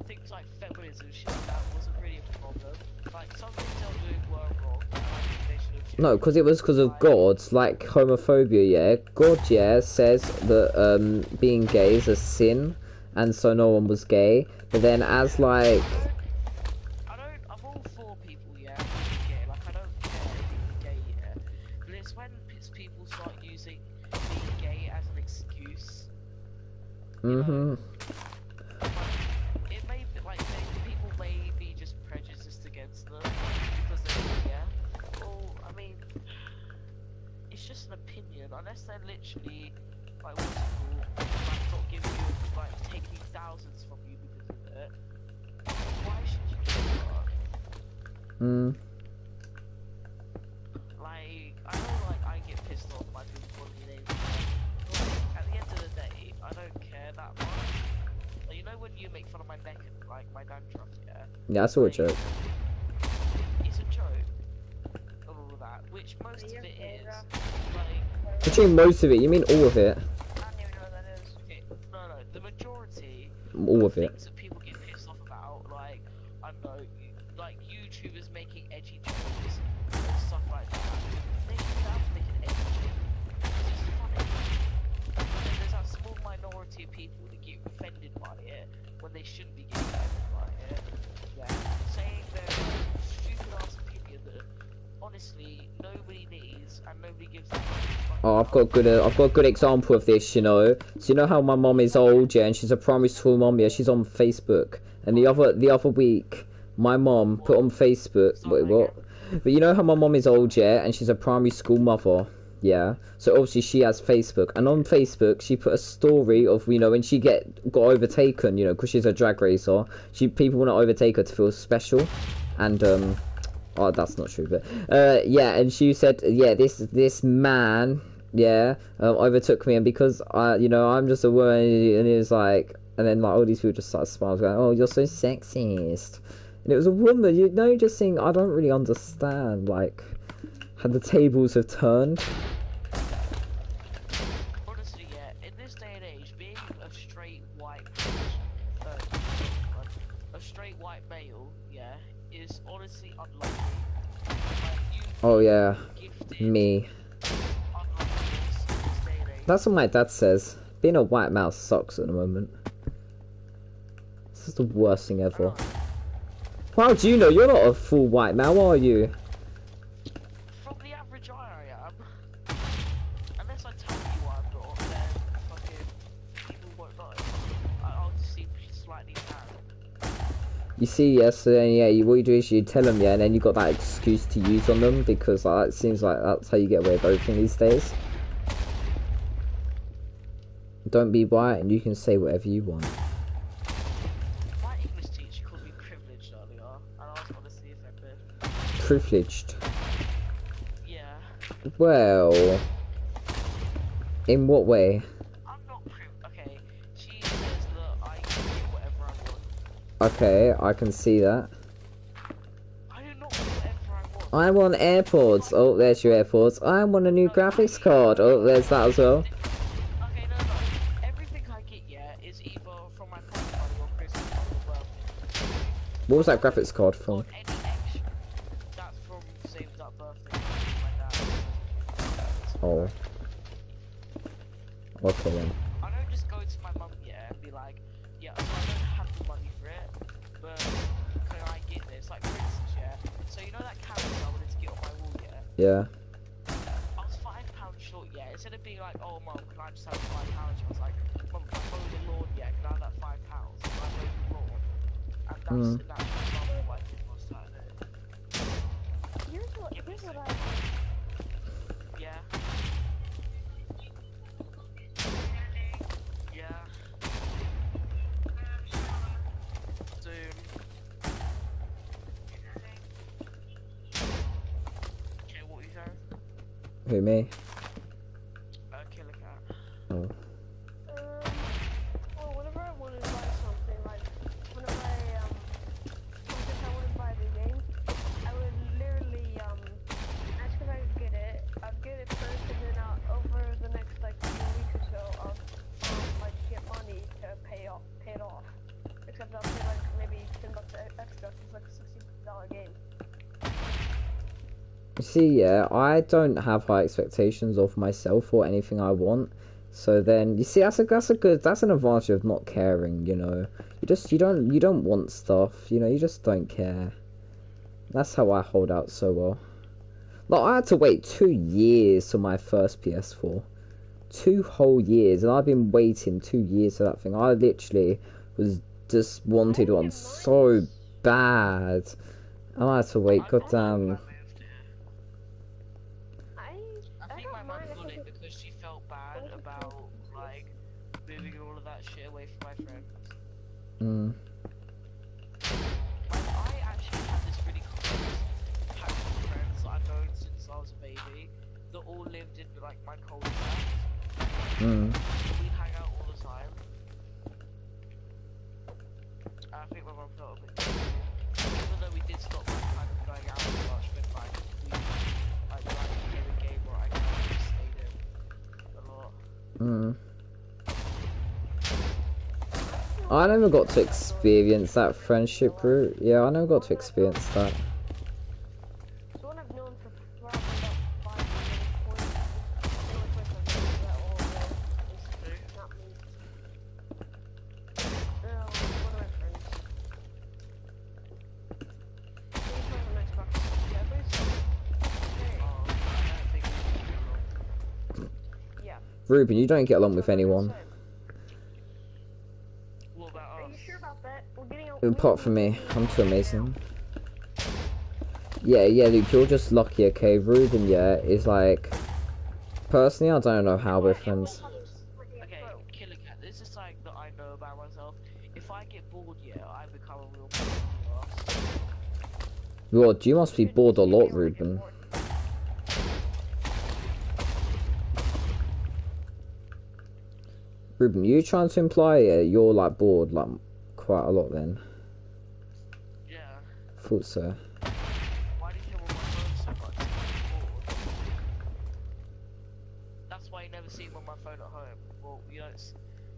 things like feminism shit like that wasn't really a problem. Like, some things they're doing were wrong, and I think they should have. no, because it was because of God, like homophobia, yeah. God, yeah, says that being gay is a sin, and so no one was gay. But then, as like, I'm all for people, yeah, being gay. Like, I don't care being gay, yeah. But it's when people start using being gay as an excuse. mhm. It may be like people may be just prejudiced against them because they're yeah. Well, I mean, it's just an opinion. Unless they're literally like what's it called, like not giving you like taking thousands from you because of it. Why should you do that? Like, I know, like, I get pissed off by people calling me names. But, like, at the end of the day, I don't care that much. Like, you know when you make fun of my neck and, like, my dandruff, yeah? Yeah, that's all a Like, joke. It's a joke. Of all that, which most of it is, like... What do you mean most of it? You mean all of it? I don't even know what that is. Okay, no, the majority... All of it. Things that people get pissed off about, like, I don't know, like, YouTubers making edgy jokes and stuff like that. They should be allowed to make an edgy joke. It's just funny. And then there's that small minority of people that get offended by it when they shouldn't be getting offended by it. Yeah. Saying their stupid ass opinion that honestly nobody needs and nobody gives a fuck. Oh, I've got a good example of this, you know. So you know how my mom is old, yeah, and she's a primary school mom, yeah. She's on Facebook, and the other week, my mom put on Facebook. Wait, what? But you know how my mom is old, yeah, and she's a primary school mother, yeah. So obviously she has Facebook, and on Facebook she put a story of, you know, when she got overtaken, you know, because she's a drag racer. People want to overtake her to feel special, and oh, that's not true, but yeah, and she said, yeah, this man, yeah, overtook me, and because you know, I'm just a woman, and it was like, and then like all these people just started smiling, going, oh, you're so sexist, and it was a woman, you know, just saying, I don't really understand, like, how the tables have turned. Honestly, yeah, in this day and age, being a straight white male, yeah, is honestly unlucky. Like, Oh yeah, gifted, me. unlucky in this day and age. That's what my dad says. Being a white male sucks at the moment. This is the worst thing ever. How do you know? You're not a full white male, are you? From the average eye, I am. Unless I tell you I'm not, then fucking people won't know. I'll just seem slightly tan. You see, yes, so then, yeah, what you do is you tell them, yeah, and then you got that excuse to use on them, because like, it seems like that's how you get away with everything these days. Don't be white, and you can say whatever you want. My English teacher called me privileged earlier, and I was honestly offended. Privileged. Yeah. Well, in what way? I'm not okay, she says that I can get whatever I want. Okay, I can see that. I do not want whatever I want. I want AirPods. Oh, there's your AirPods. I want a new graphics card. Oh, there's that as well. Okay, no. Everything I get, yeah, is either from my pocket money or Christmas money or birthday. What was that graphics card from? Or any extra. That's from saved up birthday from my dad. Oh. Okay then. I don't just go to my mum, yeah, and be like, yeah, so I don't have the money for it, but can I get this? Like, for instance, yeah, so you know that camera I wanted to get on my wall, yeah? Yeah. I was £5 short, yeah, instead of being like, oh mum, can I just have £5? I was like, mum, can I mow the lawn, yeah, can I have that £5? Can I mow the lawn? And that's an actual example of why people are starting it. Here's what I Yeah. Yeah. Who, me? Killer Cat. Oh. Well, whenever I wanted to buy something, like, whenever I wanted to buy the game, I would literally, ask if I could get it. I'd get it first, and then over the next, like, few weeks or so, I'll, like, get money to pay it off. Except I'll pay, like, maybe $10 extra, 'cause it's like a $60 game. See, yeah, I don't have high expectations of myself or anything I want. So then, you see, that's an advantage of not caring. You know, you don't want stuff. You know, you just don't care. That's how I hold out so well. Like, I had to wait 2 years for my first PS4, 2 whole years, and I've been waiting 2 years for that thing. I literally was just wanted one so bad, and I had to wait. Goddamn. I think my mum got it because she felt bad about, like, moving all of that shit away from my friends. Like, I actually had this really close pack of friends that I've known since I was a baby that all lived in, like, my cul-de-sac. We'd hang out all the time. I think my mum felt a bit guilty. Even though we did stop, like, kind of going out as much, but, like, we, like, became a game where I kind of just stayed in a lot. I never got to experience that friendship route. Yeah, I never got to experience that. So what I've known for probably about 5 years, the only person I've known for that long is not me. One of my friends. He plays on Xbox. Yeah, please. Yeah. Ruben, you don't get along with anyone. Are you sure about that? We're getting Apart from me, I'm too amazing. Yeah, Luke, you're just lucky, okay? Ruben, yeah, is like... Personally, I don't know how we're friends. Okay, Killer Cat, this is something that I know about myself. If I get bored, yeah, I become a real pain. God, you must be bored a lot, Ruben. Ruben, you trying to imply you're like bored like quite a lot then? Yeah. Thought so. Why do you hear on my phone so much? Bored. That's why you never see me on my phone at home. Well, you know, it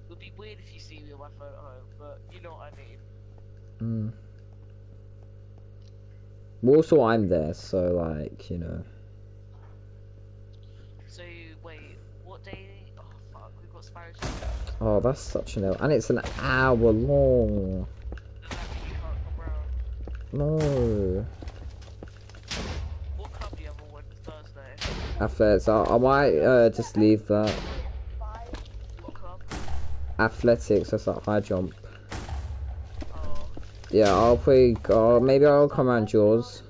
would be weird if you see me on my phone at home, but you know what I mean. Well, also I'm there, so like, you know. So, wait, what day? Oh fuck, we've got Spanish. Oh, that's such an L. And it's an hour long. Does that mean you can't come round? No. What club do you have on Thursday? Athletics. I might just leave that. What club? Athletics, that's like high jump. Oh, Yeah, I'll play. Maybe I'll come around yours.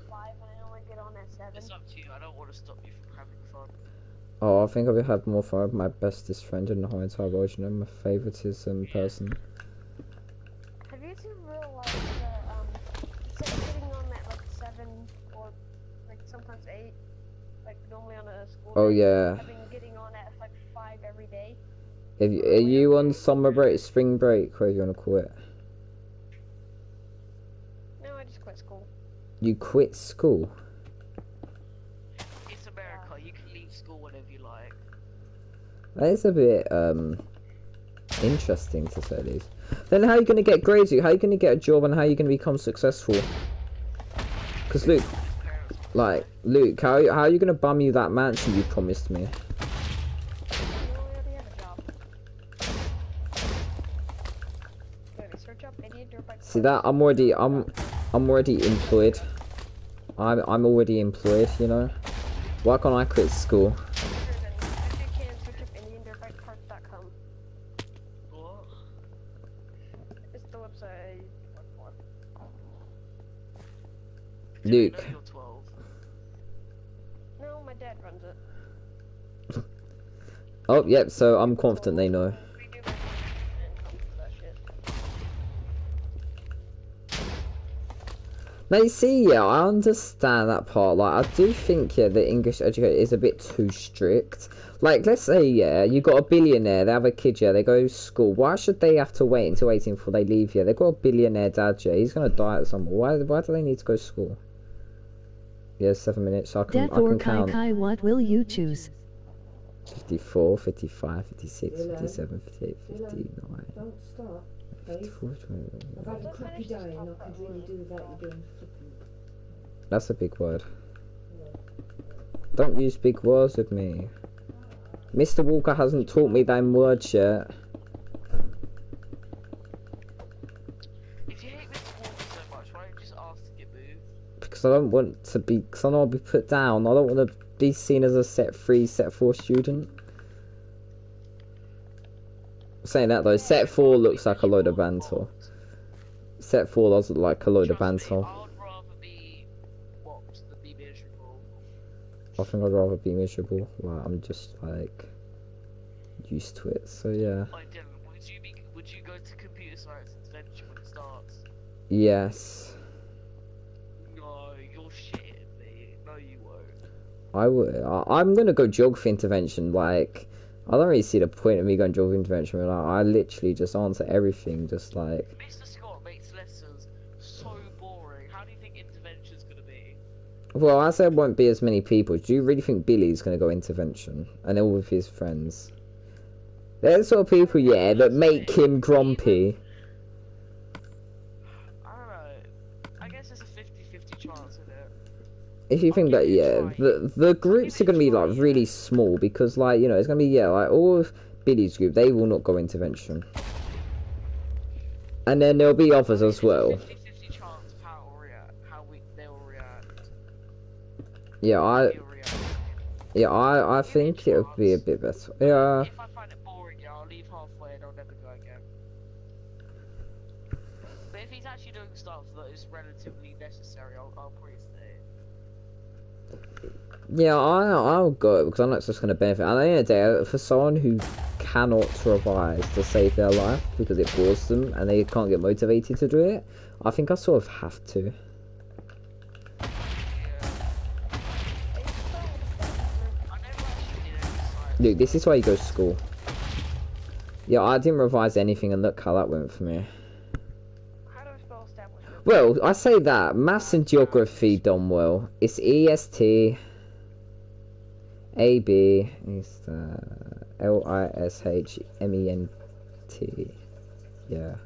it's up to you. I don't want to stop you from having fun. Oh, I think I've had more fun with my bestest friend in the whole entire world. You know, my favoritism person. Have you two realized that, instead of getting on at like 7 or like sometimes 8, like normally on a school Oh day, yeah. I've been getting on at like 5 every day? Are you on summer break, spring break, whatever you want to call it? No, I just quit school. You quit school? It's America. You can leave school whenever you like. That is a bit interesting to say the least. Then how are you going to get grades? How are you going to get a job, and how are you going to become successful? Because Luke, how are you going to bum you that mansion you promised me? You already have a job. Wait, search up idiot dirt bike. See that? I'm already employed. I'm already employed, you know. Why can't I quit school? If you can, search up IndianDirtBikeParts.com. What? It's the website I work for. Luke. I know you're 12. No, my dad runs it. Oh, yep. So I'm confident they know. We do make income for that shit. Now, see, yeah, I understand that part. Like, I do think, yeah, the English education is a bit too strict. Like, let's say, yeah, you got a billionaire, they have a kid, yeah, they go to school. Why should they have to wait until 18 before they leave, yeah? They've got a billionaire dad, yeah, he's gonna die at some point. Why do they need to go to school? Yeah, 7 minutes, so I can Kai count. what will you choose? 54, 55, 56, 57, 58, 59. Don't stop. Okay? 54, 20. I've had a crappy day and I could really do without you doing flipping. That's a big word. Don't use big words with me. Mr. Walker hasn't taught me them words yet. If you hate Mr. Walker so much, why don't you just ask to get moved? Because I don't want to be, because I don't want to be put down. I don't want to be seen as a set 3, set 4 student. Saying that though, set 4 looks like a load of banter. Set 4 does look like a load of banter. I would rather be whopped than be miserable. I think I'd rather be miserable. Like, I'm just like used to it. So yeah. Like Dylan, would you go to computer science intervention when it starts? Yes. No, you're shitting me. No, you won't. I would. I'm gonna go geography intervention. Like, I don't really see the point of me going geography intervention. Like, I literally just answer everything. Just like. Mr. Scott makes lessons so boring. How do you think intervention's gonna be? Well, I said won't be as many people. Do you really think Billy's gonna go intervention and all with his friends? There's sort of people, yeah, that make him grumpy. I don't know. I guess it's a 50-50 chance, isn't it? If you think that, yeah, the groups are gonna be like really small because, like, you know, it's gonna be, yeah, like all of Billy's group, they will not go intervention, and then there'll be others as well. 50-50 chance of how they'll react. Yeah, I think it would be a bit better. Yeah. If I find it boring, yeah, I'll leave halfway and I'll never go again. But if he's actually doing stuff that is relatively necessary, I'll probably stay. Yeah, I'll go because I know it's just gonna benefit. And at the end of the day, for someone who cannot revise to save their life because it bores them and they can't get motivated to do it, I think I sort of have to. Look, this is why you go to school. Yeah, I didn't revise anything and look how that went for me. How do I spell establishment? Well, I say that. Maths and geography done well. It's EST, AB, it's LISHMENT. Yeah.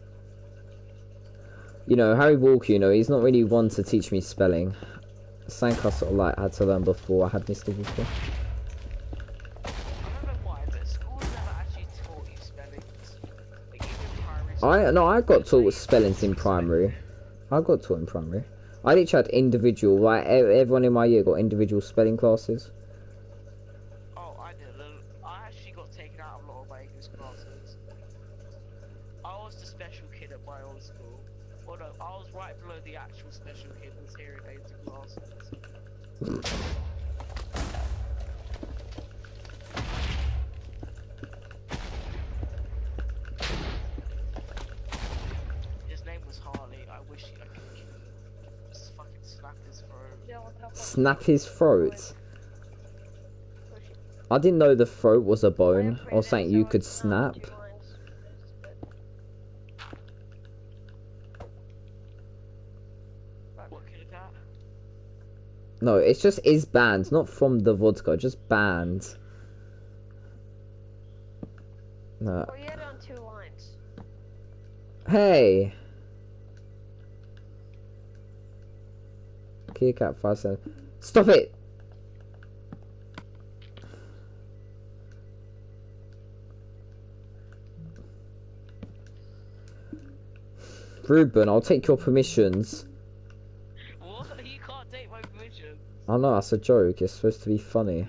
You know, Harry Walker, you know, he's not really one to teach me spelling. Something I sort of like had to learn before I had Mr. Walker. I got taught spellings in primary. I got taught in primary. I literally had individual, like, everyone in my year got individual spelling classes. Oh, I didn't. I actually got taken out of a lot of my English classes. I was the special kid at my old school. Well, no, I was right below the actual special kid with hearing aids and glasses. Snap his throat. I didn't know the throat was a bone or something you could snap. No, it's just is banned, not from the vodka, just banned. No. Oh, you had it on 2 lines. Hey. Kick out 5 7. Stop it! Ruben, I'll take your permissions. What? You can't take my permissions. I know, that's a joke. It's supposed to be funny.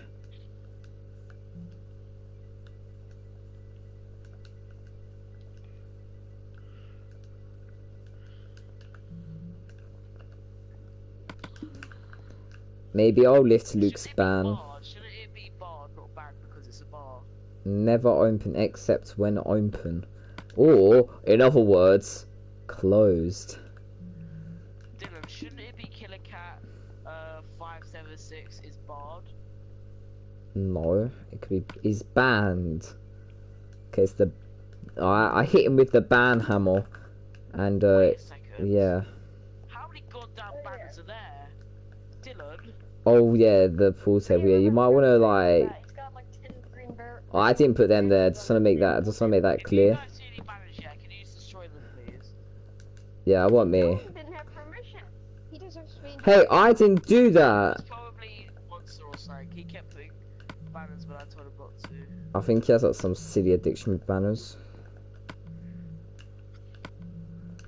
Maybe I'll lift Luke's ban. Shouldn't it be bar, not banned because it's a bar? Never open except when open. Or, in other words, closed. Dylan, shouldn't it be 576 is barred? No, it could be. He's banned. Okay, it's the. I hit him with the ban hammer, and Wait a second. yeah. How many goddamn banners are there? Dylan? Oh yeah, the full table. Yeah, you might want to like. He's got like 10 green I didn't put them there. Just want to make that. Just want to make that If you clear. guys see any banners yet, can you destroy them, please? Yeah, I want me. He didn't have permission. He deserves to be in Hey, I didn't do that. It's probably Monster or something. He kept putting banners, but I told him not to. I think he has like some silly addiction with banners.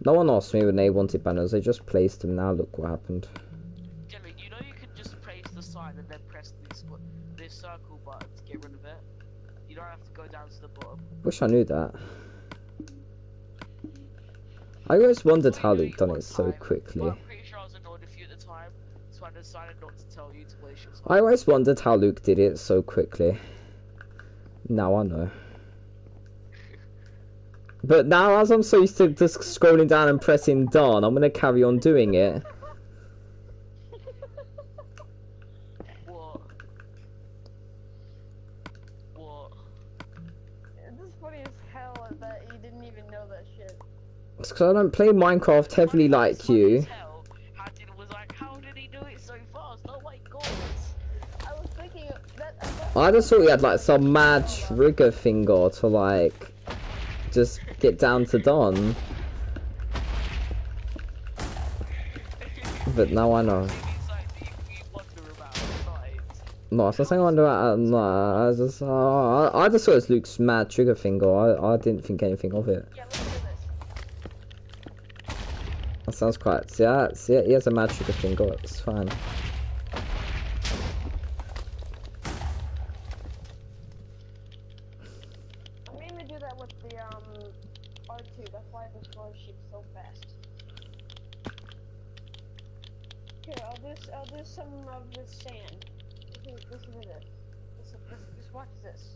No one asked me when they wanted banners. They just placed them. Now look what happened. Dylan, you know you can just place the sign and then press this circle button to get rid of it. You don't have to go down to the bottom. Wish I knew that. I always wondered how they'd done it so quickly. Well, I'm pretty sure I was annoyed with you at the time, so I decided not to tell you to waste your time. I always wondered how Luke did it so quickly. Now I know. But now, as I'm so used to just scrolling down and pressing done, I'm gonna carry on doing it. What? What? This is funny as hell that you didn't even know that shit. It's because I don't play Minecraft heavily like you. How Dylan was like, how did he do it so fast? Oh my god! I was thinking that. I just thought he had like some mad trigger finger to like just get down to done. But now I know. No, I was saying I wonder about. No, I just thought it was Luke's mad trigger finger. I didn't think anything of it. Yeah, listen to this. That sounds quite. See, he has a mad trigger finger. It's fine. I'm mainly do that with the R2. That's why this floor shoots so fast. Here, I'll do some of this sand. Listen to this. Just watch this.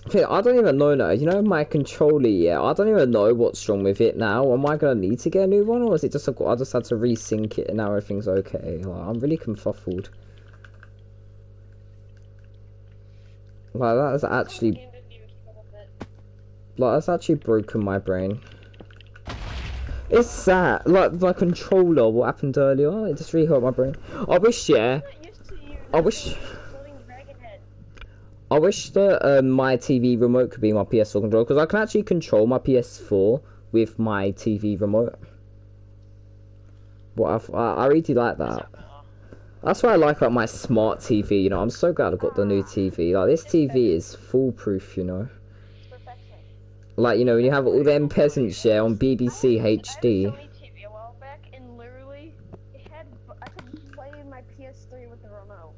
Okay, I don't even know now. You know my controller, yeah. I don't even know what's wrong with it now. Am I gonna need to get a new one, or is it just I just had to resync it and now everything's okay? Like, I'm really confuffled. Like that has actually, that's actually broken my brain. It's sad. Like my controller, what happened earlier, it just really hurt my brain. I wish, yeah. I wish that my TV remote could be my PS4 controller, because I can actually control my PS4 with my TV remote. What I really like that. That's what I like about my smart TV. You know, I'm so glad I got the new TV. Like this TV is foolproof. You know, like you know when you have all them peasants share on BBC HD. A while back, and literally, I could play my PS3 with the remote.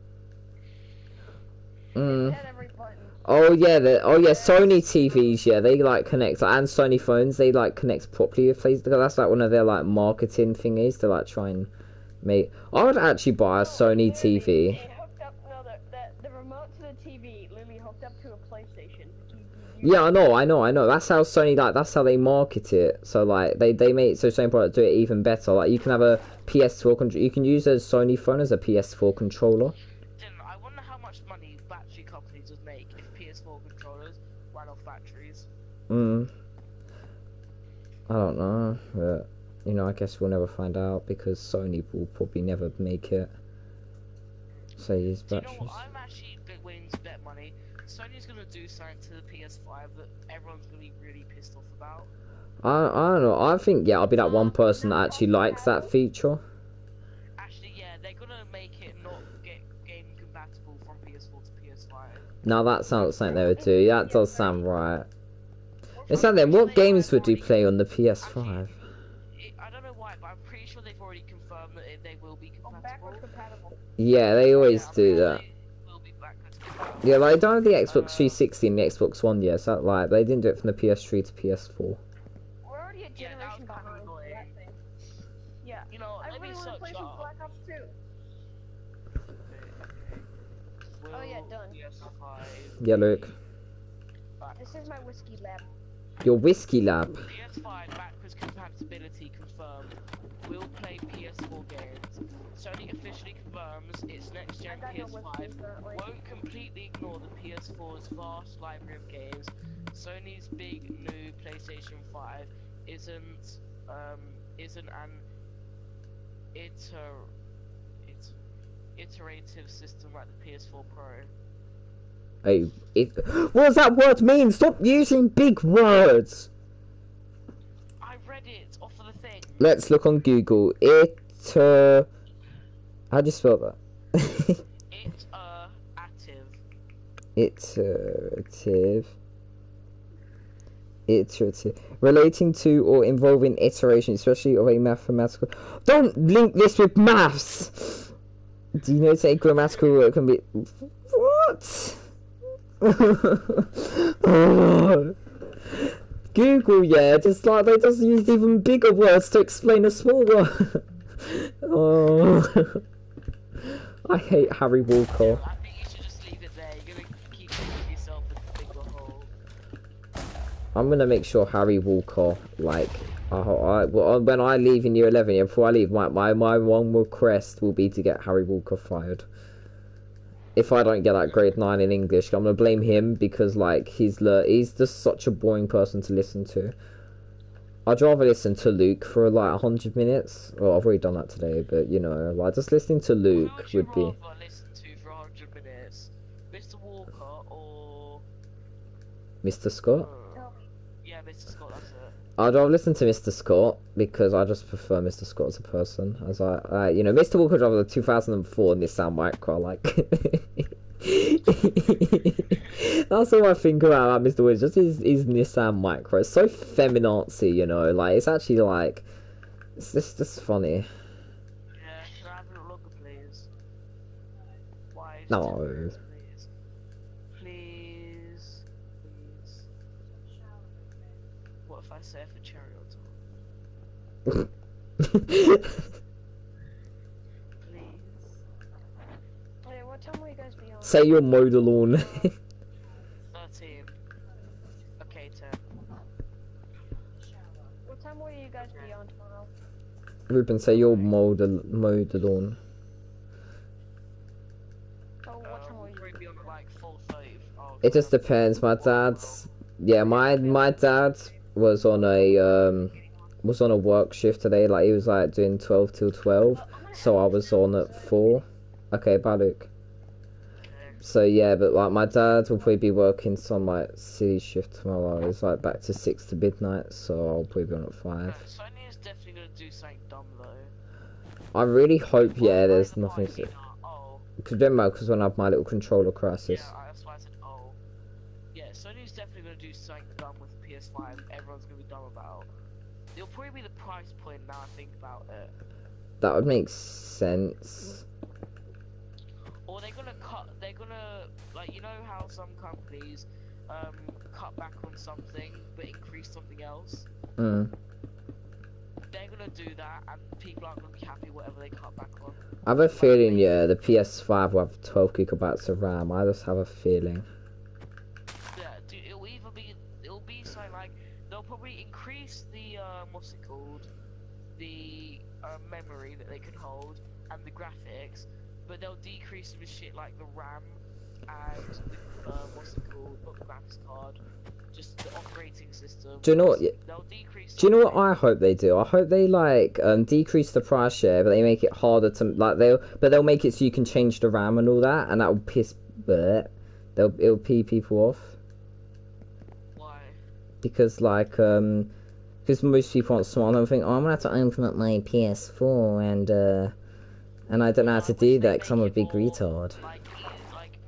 It had every button. Oh yeah, Sony TVs, yeah, they like connect, and Sony phones, they like connect properly with places. That's like one of their like marketing thingies to like try and make. I would actually buy a Sony TV. It hooked up, the remote to the TV literally hooked up to a PlayStation. Yeah, I know. That's how Sony that's how they market it. So like they make it so Sony products do it even better. Like you can have a PS4 controller. You can use a Sony phone as a PS4 controller. I wonder how much money battery companies would make if PS4 controllers ran off batteries. I don't know, but you know, I guess we'll never find out because Sony will probably never make it. So use batteries. You know what? I'm actually willing to bet money. Sony's gonna do something to the PS5 that everyone's gonna be really pissed off about. I don't know. I think I'll be that one person that actually likes that feature. Actually, yeah, they're gonna make it not get game compatible from PS4 to PS5. Now that sounds like something they would do. That does sound right. It's like then, what games would you play on the PS5? I don't know why, but I'm pretty sure they've already confirmed that they will be compatible. Yeah, they always do that. Will be backwards compatible. Yeah, like, they don't have the Xbox 360 and the Xbox One yet, so like, they didn't do it from the PS3 to PS4. We're already a generation behind for that thing. Yeah. You know, I let me really want to play search some up. Black Ops 2. Oh yeah, done. PS5 Yeah, Luke. This is my whiskey lab. Your whiskey lab. PS5 backwards compatibility confirmed. will play PS4 games. Sony officially confirms its next-gen I got no PS5 whiskey currently. won't completely ignore the PS4's vast library of games. Sony's big new PlayStation 5 isn't an iterative system like the PS4 Pro. Hey, what does that word mean? Stop using big words. I read it off of the thing. Let's look on Google. How do you spell that? Iterative. Relating to or involving iteration, especially of a mathematical. Don't link this with maths. Do you know it's a grammatical word can be what? Oh. Google, yeah, just like they just use even bigger words to explain a small word. Oh, I hate Harry Walker. I think you should just leave it there. You're gonna keep digging yourself a bigger hole. I'm gonna make sure Harry Walker, like, when I leave in year 11, yeah, before I leave, my one request will be to get Harry Walker fired. If I don't get that grade 9 in English, I'm gonna blame him because, like, he's just such a boring person to listen to. I'd rather listen to Luke for like 100 minutes. Well, I've already done that today, but you know, like just listening to Luke would be. Listen to for 100 minutes, Mr. Walker or Mr. Scott? Yeah, Mr. Scott, that's it. I'd rather listen to Mr. Scott because I just prefer Mr. Scott as a person. As you know, Mr. Walker drove the 2004 Nissan Micra, like. That's all I think about Mr. Walker, just his Nissan Micra. It's so feminazi, you know, like, it's actually like. It's just funny. Yeah, can I have a look, please? Why? No. Please. What if I say for cherry on top? Please. Wait, what time will you guys be on? Say you'll mow the lawn. 13. Okay, 10. What time will you guys be on tomorrow? Ruben, say you'll mow the lawn. Oh, what time will you We'll be on at like 4:30. It just depends. My dad's, yeah, my dad was on a work shift today. Like he was like doing 12 till 12, so I was on at 4. Okay, bye, Luke. So yeah, but like my dad will probably be working some like city shift tomorrow. It's like back to 6 to midnight, so I'll probably be on at 5. Sony is definitely gonna do something dumb though. I really hope, yeah, there's nothing. Oh. Because remember, because when I have my little controller crisis. Yeah, that's why I said oh. Yeah, Sony's definitely gonna do something dumb with PS5. Everyone's gonna be dumb about. It'll probably be the price point now I think about it. That would make sense. Or they're gonna like, you know how some companies cut back on something but increase something else? Mm. They're gonna do that and people aren't gonna be happy whatever they cut back on. I have a feeling, yeah, the PS5 will have 12 gigabytes of RAM. I just have a feeling. Yeah, it'll be something like they'll probably increase the what's it called? The memory that they can hold and the graphics, but they'll decrease the shit like the RAM and the what's it called? Not the graphics card, just the operating system. Do you know what? They'll decrease. Do you know what I hope they do? I hope they like decrease the price share, but they make it harder to like they'll make it so you can change the RAM and all that, and that will piss. It'll pee people off. Why? Because like because most people aren't smart and think, oh, I'm gonna have to open up my PS4 and I don't know how to do that because I'm a big retard. Like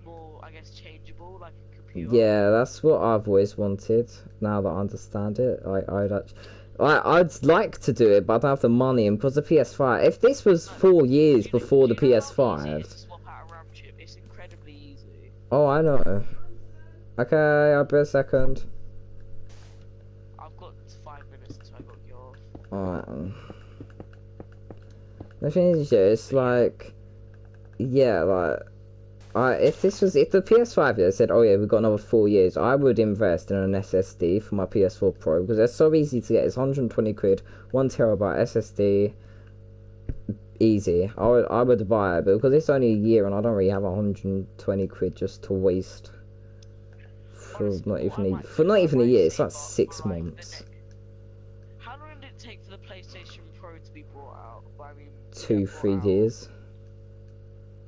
more, I guess, changeable, like a computer. Yeah, that's what I've always wanted. Now that I understand it, I'd like to do it, but I don't have the money. And because the PS5, if this was 4 years before the PS5, Swap out a RAM chip. It's incredibly easy. oh, I know. Okay, I'll be a second. I've got 5 minutes until I got you off. Alright. The thing is, yeah, it's like, yeah, like, if the PS5 said, oh yeah, we've got another 4 years, I would invest in an SSD for my PS4 Pro because they're so easy to get. It's 120 quid, 1 terabyte SSD, Easy. I would buy it, but because it's only a year and I don't really have 120 quid just to waste for Honestly, not what I even might for do, not I even a might year. It's save like up 6 for, like, the months. How long did it take for the PlayStation Pro to be brought out? Well, I mean, yeah, 2, brought 3 out years.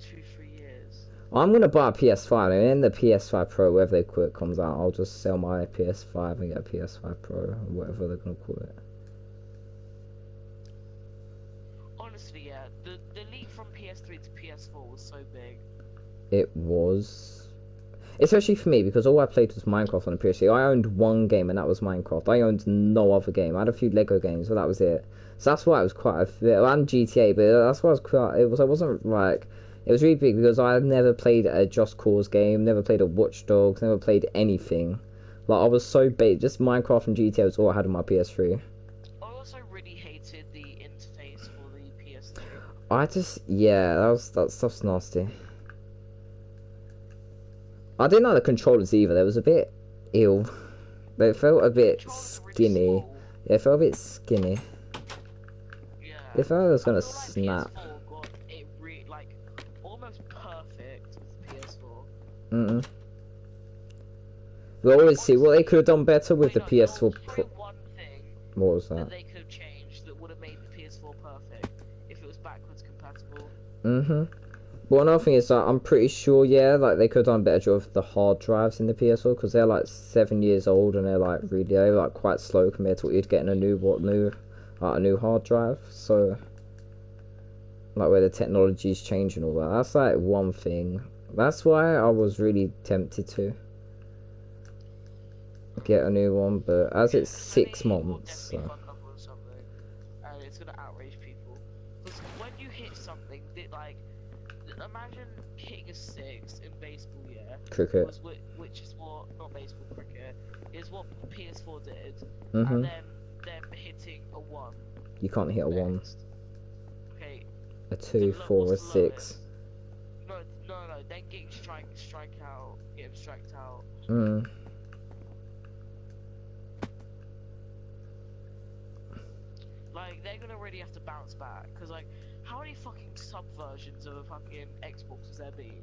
2-3 years. I'm gonna buy a PS5 and then the PS5 Pro, wherever they call it, comes out. I'll just sell my PS5 and get a PS5 Pro or whatever they're gonna call it. Honestly, yeah, the leap from PS3 to PS4 was so big. It was, especially for me, because all I played was Minecraft on the PS3. I owned one game and that was Minecraft. I owned no other game. I had a few Lego games, but that was it. So that's why it was quite a bit, and GTA, but that's why I was quite. I wasn't like. It was really big because I had never played a Just Cause game, never played a Watch Dogs, never played anything. Like, I was so big. Just Minecraft and GTA was all I had on my PS3. I also really hated the interface for the PS3. Yeah, that stuff's nasty. I didn't like the controllers either. They was a bit ill. They felt a bit skinny. Really Yeah, it felt a bit skinny. yeah. It felt like it was gonna I feel like snap. PS4 got it like almost perfect with PS4. We'll always see what they could have done better with the No, PS4 I'll Pro. throw one thing What was that that? they could have changed that would have made the PS4 perfect if it was backwards compatible. But another thing is that I'm pretty sure, yeah, like they could have done a better job with the hard drives in the PS4 because they're like 7 years old and they're like quite slow compared to what you'd get in a new hard drive. So like where the technology's changing all that. That's like one thing. That's why I was really tempted to get a new one, but as it's 6 months, so. And it's gonna outrage people. Because when you hit something, like, imagine hitting a 6 in baseball, yeah? Cricket. Which is what, not baseball, cricket, is what PS4 did. Mm-hmm. And then them hitting a 1. You can't hit a 1. Okay. A 2, 4, a 6. No, then getting striked out, getting striked out. Like, they're gonna really have to bounce back, because, like, how many fucking subversions of a fucking Xbox has there been?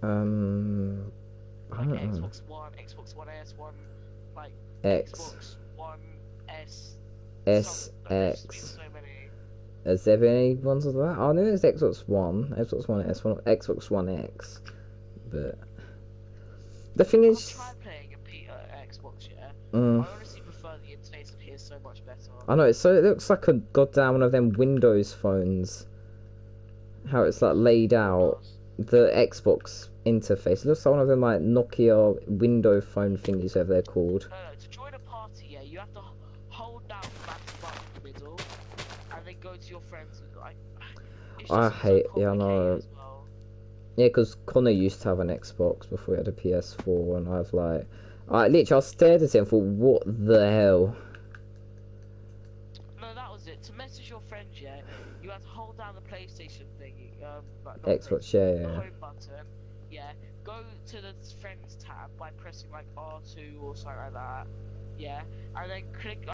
I don't know. Xbox One, Xbox One S, One, like, X. Xbox One S, S, there's been X. so many. Has there been any ones of that? I knew it was Xbox One, Xbox One S, Xbox One X, but the thing is, I've tried playing a Xbox, yeah. Mm. I honestly prefer the interface on here so much better. I know, it looks like a goddamn one of them Windows phones. How it's like laid out, the Xbox interface. It looks like one of them like Nokia window phone thingies, whatever they're called. No, to join a party, yeah, you have to hold down the back button in the middle, and then go to your friends. Like, it's I just hate, so yeah, I know. complicated as well. Yeah, because Connor used to have an Xbox before he had a PS4, and I stared at it and thought, what the hell? No, that was it. To message your friends, yeah, you had to hold down the PlayStation thingy, like, not Xbox, the yeah. home button, yeah, go to the friends tab by pressing, like, R2 or something like that, yeah, and then click